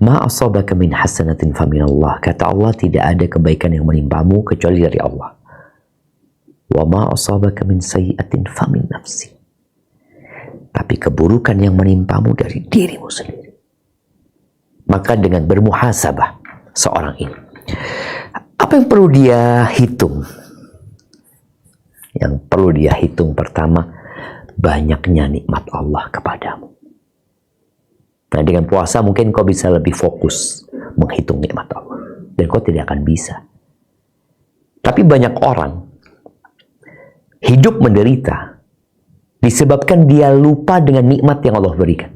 Ma asabaka min hasanatin faminallah. Kata Allah, tidak ada kebaikan yang menimpamu kecuali dari Allah. Wa ma asabaka min sayyi'atin famin nafsi. Tapi keburukan yang menimpamu dari dirimu sendiri. Maka dengan bermuhasabah seorang ini, apa yang perlu dia hitung? Yang perlu dia hitung pertama, banyaknya nikmat Allah kepadamu. Nah, dengan puasa mungkin kau bisa lebih fokus menghitung nikmat Allah. Dan kau tidak akan bisa. Tapi banyak orang hidup menderita disebabkan dia lupa dengan nikmat yang Allah berikan.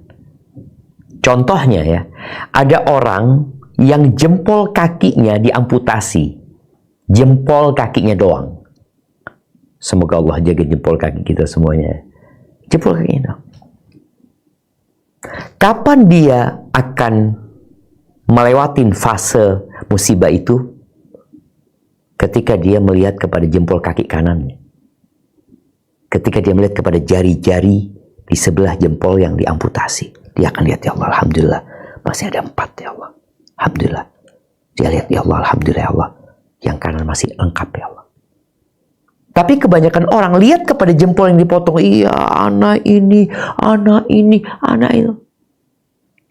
Contohnya ya, ada orang yang jempol kakinya diamputasi. Jempol kakinya doang. Semoga Allah jaga jempol kaki kita semuanya. Jempol kakinya doang. Kapan dia akan melewatin fase musibah itu? Ketika dia melihat kepada jempol kaki kanannya. Ketika dia melihat kepada jari-jari di sebelah jempol yang diamputasi. Dia akan lihat, ya Allah, alhamdulillah, masih ada 4, ya Allah. Alhamdulillah. Dia lihat, ya Allah, alhamdulillah, ya Allah. Yang kanan masih lengkap, ya Allah. Tapi kebanyakan orang lihat kepada jempol yang dipotong. Iya, anak ini, anak ini, anak itu.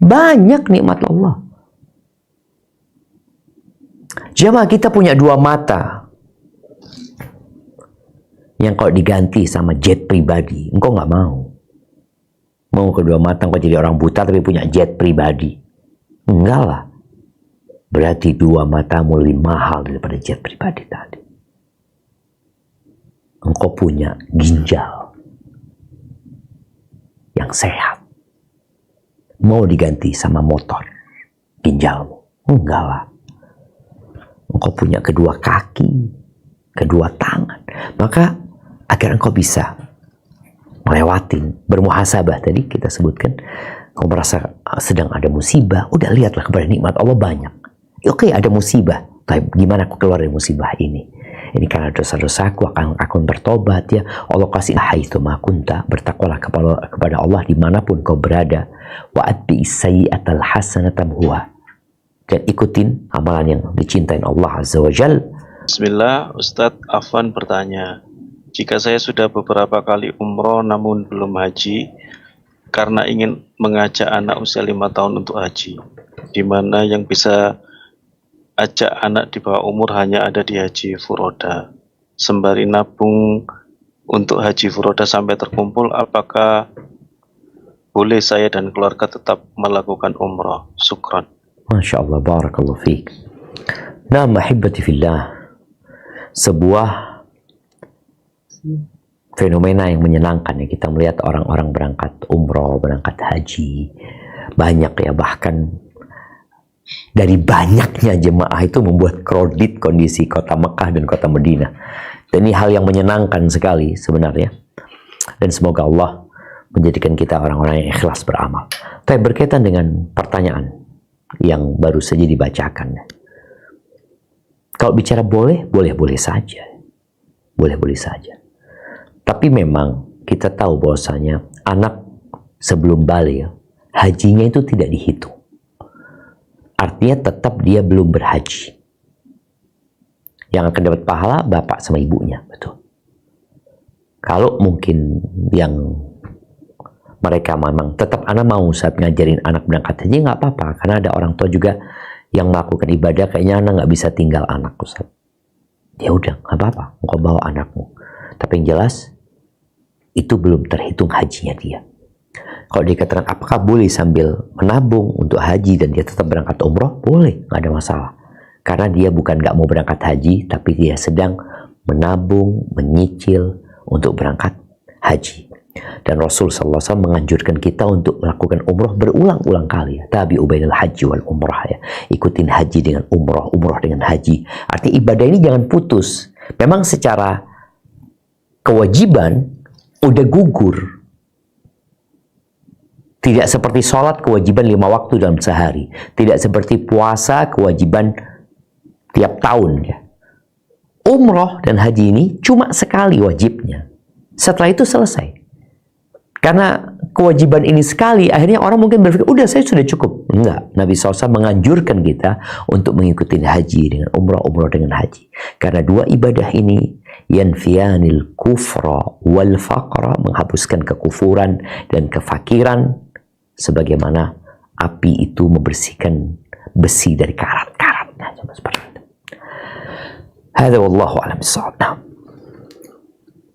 Banyak nikmat Allah. Jemaah, kita punya 2 mata. Yang kalau diganti sama jet pribadi, engkau nggak mau. Mau kedua mata engkau jadi orang buta tapi punya jet pribadi. Enggak lah. Berarti 2 matamu lebih mahal daripada jet pribadi tadi. Engkau punya ginjal yang sehat. Mau diganti sama motor ginjalmu? Enggak lah. Engkau punya kedua kaki, kedua tangan. Maka agar engkau bisa melewatin, bermuhasabah tadi kita sebutkan, kau merasa sedang ada musibah, udah lihatlah kepada nikmat Allah banyak. Oke, ada musibah, tapi gimana aku keluar dari musibah ini? Ini karena dosa-dosaku, aku bertobat ya. Allah kasih haitsu ma kunta, bertakwalah kepada Allah dimanapun kau berada. Wa atbi sayyi'atal hasanata huwa. Dan ikutin amalan yang dicintain Allah Azza wa Jalla. Bismillah, Ustadz Afwan bertanya, jika saya sudah beberapa kali umroh namun belum haji, karena ingin mengajak anak usia 5 tahun untuk haji, di mana yang bisa ajak anak di bawah umur hanya ada di haji furoda. Sembari nabung untuk haji furoda sampai terkumpul, apakah boleh saya dan keluarga tetap melakukan umroh? Syukran. Masya Allah, barakallahu fiik. Nah, mahibati fillah, sebuah fenomena yang menyenangkan ya, kita melihat orang-orang berangkat umroh, berangkat haji, banyak ya, bahkan dari banyaknya jemaah itu membuat kredit kondisi kota Mekah dan kota Madinah. Dan ini hal yang menyenangkan sekali sebenarnya. Dan semoga Allah menjadikan kita orang-orang yang ikhlas beramal. Tapi berkaitan dengan pertanyaan yang baru saja dibacakan, kalau bicara boleh saja. Boleh saja. Tapi memang kita tahu bahwasanya anak sebelum balik, hajinya itu tidak dihitung. Artinya tetap dia belum berhaji. Yang akan dapat pahala bapak sama ibunya, betul. Kalau mungkin yang mereka memang tetap anak mau saat ngajarin anak berangkat haji, nggak apa-apa, karena ada orang tua juga yang melakukan ibadah, kayaknya anak nggak bisa tinggal anak, Ustaz. Ya udah, nggak apa-apa, engkau bawa anakmu. Tapi yang jelas itu belum terhitung hajinya dia. Kalau dikatakan apakah boleh sambil menabung untuk haji dan dia tetap berangkat umroh, boleh, nggak ada masalah. Karena dia bukan nggak mau berangkat haji, tapi dia sedang menabung, menyicil untuk berangkat haji. Dan Rasul SAW menganjurkan kita untuk melakukan umroh berulang-ulang kali. Tabi'u bainal haji wal umrah, ya. Ikutin haji dengan umroh, umroh dengan haji. Artinya ibadah ini jangan putus. Memang secara kewajiban udah gugur. Tidak seperti sholat kewajiban 5 waktu dalam sehari. Tidak seperti puasa kewajiban tiap tahun, ya. Umroh dan haji ini cuma sekali wajibnya. Setelah itu selesai. Karena kewajiban ini sekali, akhirnya orang mungkin berpikir, udah saya sudah cukup. Enggak, Nabi SAW menganjurkan kita untuk mengikuti haji dengan umrah, umrah dengan haji. Karena dua ibadah ini, yanfiyanil kufra wal faqra, menghapuskan kekufuran dan kefakiran, sebagaimana api itu membersihkan besi dari karat-karatnya. Seperti itu. Hadza wallahu a'lam bissawab.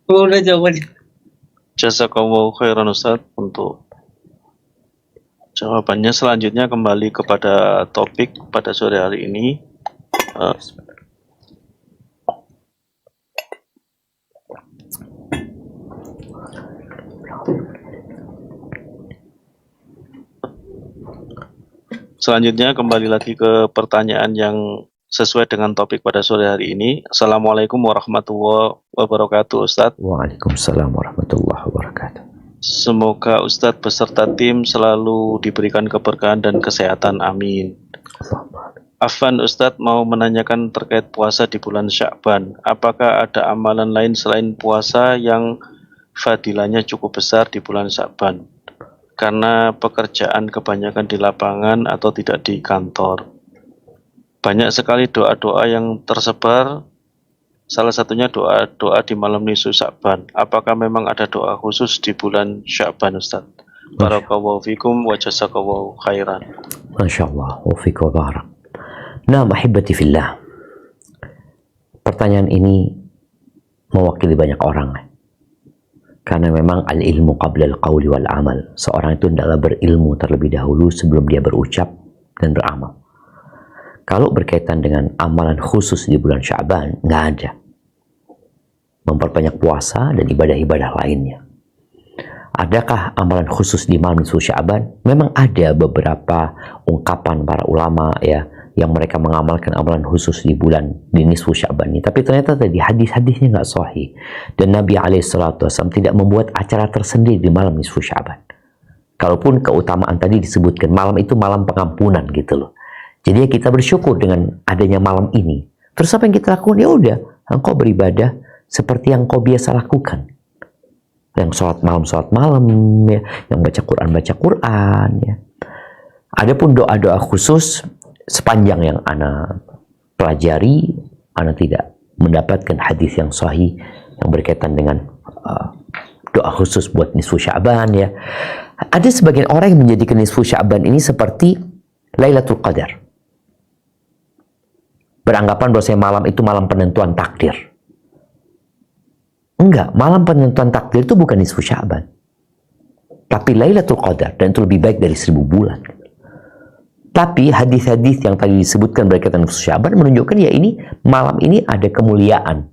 Udah jawabannya. Jazakallahu khairan Ustaz untuk jawabannya. Selanjutnya kembali kepada topik pada sore hari ini. Selanjutnya kembali lagi ke pertanyaan yang sesuai dengan topik pada sore hari ini. Assalamualaikum warahmatullahi wabarakatuh, Ustadz. Waalaikumsalam warahmatullahi wabarakatuh. Semoga Ustadz beserta tim selalu diberikan keberkahan dan kesehatan. Amin. Afwan, Ustadz mau menanyakan terkait puasa di bulan Sya'ban. Apakah ada amalan lain selain puasa yang fadilahnya cukup besar di bulan Sya'ban? Karena pekerjaan kebanyakan di lapangan atau tidak di kantor. Banyak sekali doa-doa yang tersebar, salah satunya doa-doa di malam nisfu Sya'ban. Apakah memang ada doa khusus di bulan Sya'ban, Ustaz? Barakallahu fikum wa jazakallahu khairan. Masya Allah, wa fikum wa barak. Nah, mahibati fillah. Pertanyaan ini mewakili banyak orang. Karena memang al-ilmu qabla al-qawli wal amal. Seorang itu hendaklah berilmu terlebih dahulu sebelum dia berucap dan beramal. Kalau berkaitan dengan amalan khusus di bulan Sya'ban, nggak ada. Memperbanyak puasa dan ibadah-ibadah lainnya. Adakah amalan khusus di malam nisfu Sya'ban? Memang ada beberapa ungkapan para ulama, ya, yang mereka mengamalkan amalan khusus di nisfu Sya'ban ini. Tapi ternyata tadi hadis-hadisnya nggak sahih. Dan Nabi SAW tidak membuat acara tersendiri di malam nisfu Sya'ban. Kalaupun keutamaan tadi disebutkan, malam itu malam pengampunan gitu loh. Jadi kita bersyukur dengan adanya malam ini. Terus apa yang kita lakukan? Ya udah, engkau beribadah seperti yang kau biasa lakukan. Yang sholat malam, ya, yang baca Quran, ya. Adapun doa-doa khusus sepanjang yang ana pelajari, ana tidak mendapatkan hadis yang sahih yang berkaitan dengan doa khusus buat nisfu Sya'ban, ya. Ada sebagian orang yang menjadikan nisfu Sya'ban ini seperti Lailatul Qadar. Beranggapan bahwasanya malam itu malam penentuan takdir. Enggak, malam penentuan takdir itu bukan nisfu Sya'ban. Tapi Lailatul Qadar, dan itu lebih baik dari 1000 bulan. Tapi hadis-hadis yang tadi disebutkan berkaitan nisfu Sya'ban menunjukkan ya ini malam ini ada kemuliaan.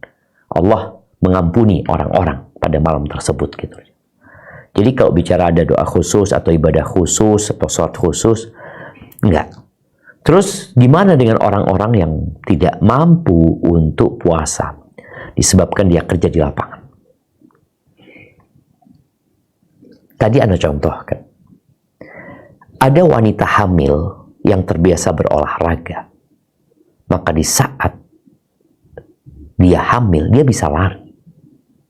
Allah mengampuni orang-orang pada malam tersebut gitu. Jadi kalau bicara ada doa khusus atau ibadah khusus atau sholat khusus, enggak. Terus gimana dengan orang-orang yang tidak mampu untuk puasa disebabkan dia kerja di lapangan? Tadi Anda contohkan. Ada wanita hamil yang terbiasa berolahraga. Maka di saat dia hamil, dia bisa lari.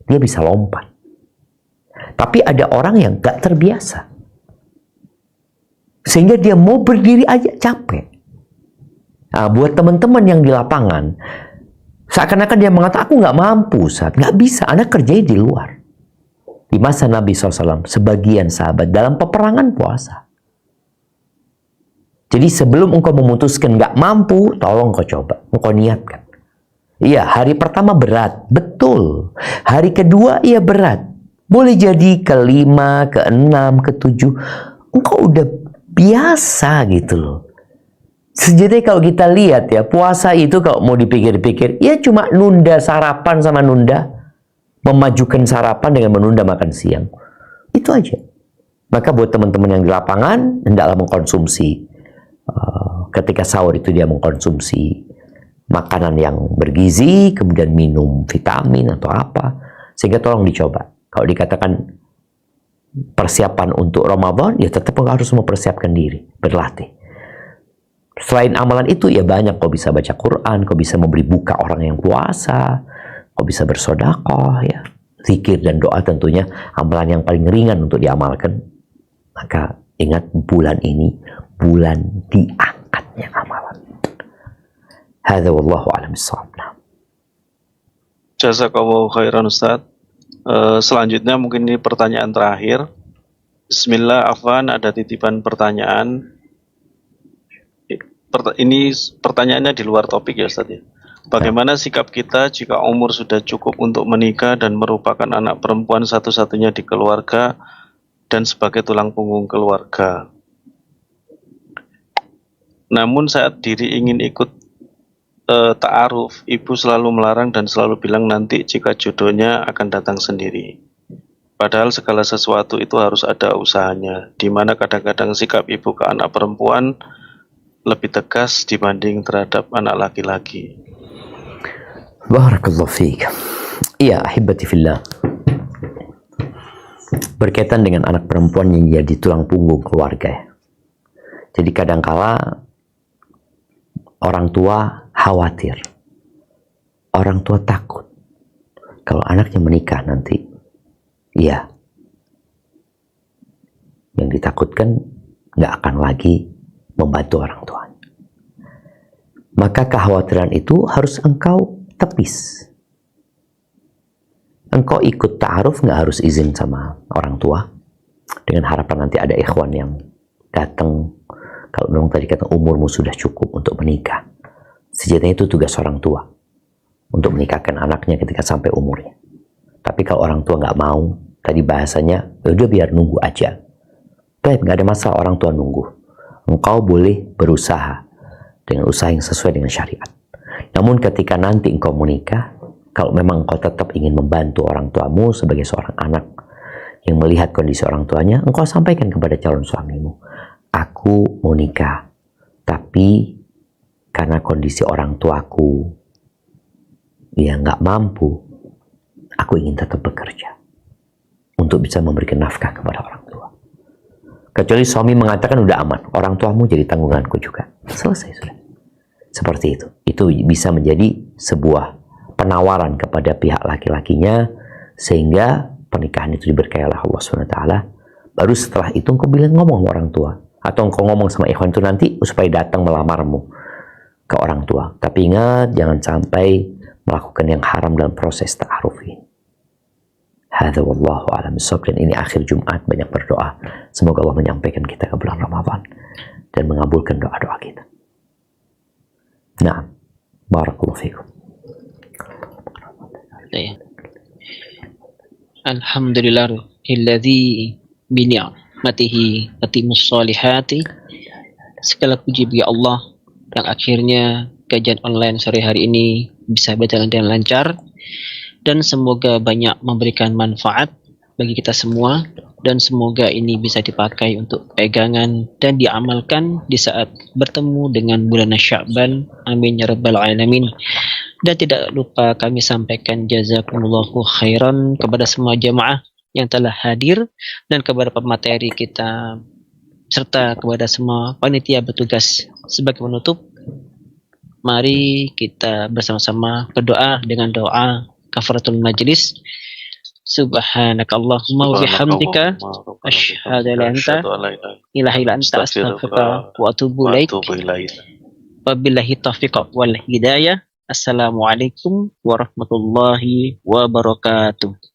Dia bisa lompat. Tapi ada orang yang gak terbiasa. Sehingga dia mau berdiri aja capek. Nah, buat teman-teman yang di lapangan, seakan-akan dia mengatakan, aku nggak mampu, Ustaz. Nggak bisa, Anda kerjanya di luar. Di masa Nabi SAW, sebagian sahabat dalam peperangan puasa. Jadi sebelum engkau memutuskan nggak mampu, tolong kau coba, engkau niatkan. Iya, hari pertama berat, betul. Hari kedua, iya berat. Boleh jadi kelima, keenam, ketujuh. Engkau udah biasa gitu loh. Sejujurnya kalau kita lihat ya, puasa itu kalau mau dipikir-pikir, ya cuma nunda sarapan sama nunda. Memajukan sarapan dengan menunda makan siang. Itu aja. Maka buat teman-teman yang di lapangan, hendaklah mengkonsumsi. Ketika sahur itu dia mengkonsumsi makanan yang bergizi, kemudian minum vitamin atau apa. Sehingga tolong dicoba. Kalau dikatakan persiapan untuk Ramadan, ya tetap harus mempersiapkan diri, berlatih. Selain amalan itu, ya banyak. Kau bisa baca Quran, kau bisa memberi buka orang yang puasa, kau bisa bersedekah, ya. Zikir dan doa tentunya amalan yang paling ringan untuk diamalkan. Maka ingat, bulan ini bulan diangkatnya amalan. Hadza wallahu a'lam bissawab. Jazakallahu khairan Ustaz. Selanjutnya mungkin ini pertanyaan terakhir. Bismillah, Afwan, ada titipan pertanyaan. Ini pertanyaannya di luar topik ya Ustaz ya. Bagaimana sikap kita jika umur sudah cukup untuk menikah dan merupakan anak perempuan satu-satunya di keluarga dan sebagai tulang punggung keluarga? Namun saat diri ingin ikut ta'aruf, ibu selalu melarang dan selalu bilang nanti jika jodohnya akan datang sendiri. Padahal segala sesuatu itu harus ada usahanya, di mana kadang-kadang sikap ibu ke anak perempuan lebih tegas dibanding terhadap anak laki-laki. Barakallahu fiik. Iya, ahibati fillah. Berkaitan dengan anak perempuan yang jadi tulang punggung keluarga. Jadi kadangkala orang tua khawatir. Orang tua takut. Kalau anaknya menikah nanti, iya. Yang ditakutkan nggak akan lagi membantu orang tuanya. Maka kekhawatiran itu harus engkau tepis. Engkau ikut ta'aruf nggak harus izin sama orang tua, dengan harapan nanti ada ikhwan yang datang. Kalau memang tadi kata umurmu sudah cukup untuk menikah, sejatinya itu tugas orang tua untuk menikahkan anaknya ketika sampai umurnya. Tapi kalau orang tua nggak mau, tadi bahasanya udah biar nunggu aja. Baik, nggak ada masalah orang tua nunggu. Engkau boleh berusaha dengan usaha yang sesuai dengan syariat. Namun ketika nanti engkau menikah, kalau memang engkau tetap ingin membantu orang tuamu sebagai seorang anak yang melihat kondisi orang tuanya, engkau sampaikan kepada calon suamimu, aku mau nikah, tapi karena kondisi orang tuaku ya nggak mampu, aku ingin tetap bekerja untuk bisa memberikan nafkah kepada orang tua. Kecuali suami mengatakan udah aman, orang tuamu jadi tanggunganku juga. Selesai sudah. Seperti itu. Itu bisa menjadi sebuah penawaran kepada pihak laki-lakinya sehingga pernikahan itu diberkahi oleh Allah SWT. Baru setelah itu engkau bilang ngomong sama orang tua, atau engkau ngomong sama ikhwan itu nanti supaya datang melamarmu ke orang tua. Tapi ingat, jangan sampai melakukan yang haram dalam proses ta'aruf ini. Hadza wallahu a'lam bissawab. Dan ini akhir Jumat, banyak berdoa. Semoga Allah menyampaikan kita ke bulan Ramadan dan mengabulkan doa-doa kita. Nah, barakallahu fikum. Alhamdulillahilladzi bi ni'matihi tatimmus sholihati. Segala puji bagi Allah yang akhirnya kajian online sore hari ini bisa berjalan dengan lancar, dan semoga banyak memberikan manfaat bagi kita semua, dan semoga ini bisa dipakai untuk pegangan dan diamalkan di saat bertemu dengan bulan Sya'ban. Amin ya rabbal alamin. Dan tidak lupa kami sampaikan jazakumullahu khairan kepada semua jamaah yang telah hadir, dan kepada pemateri kita serta kepada semua panitia bertugas. Sebagai penutup, mari kita bersama-sama berdoa dengan doa kafaratul majlis. Subhanakallahumma wa bihamdika asyhadu an la ilaha illa anta astaghfiruka wa atubu ilaik. Wabillahi taufiq wal hidayah. Assalamualaikum warahmatullahi wabarakatuh.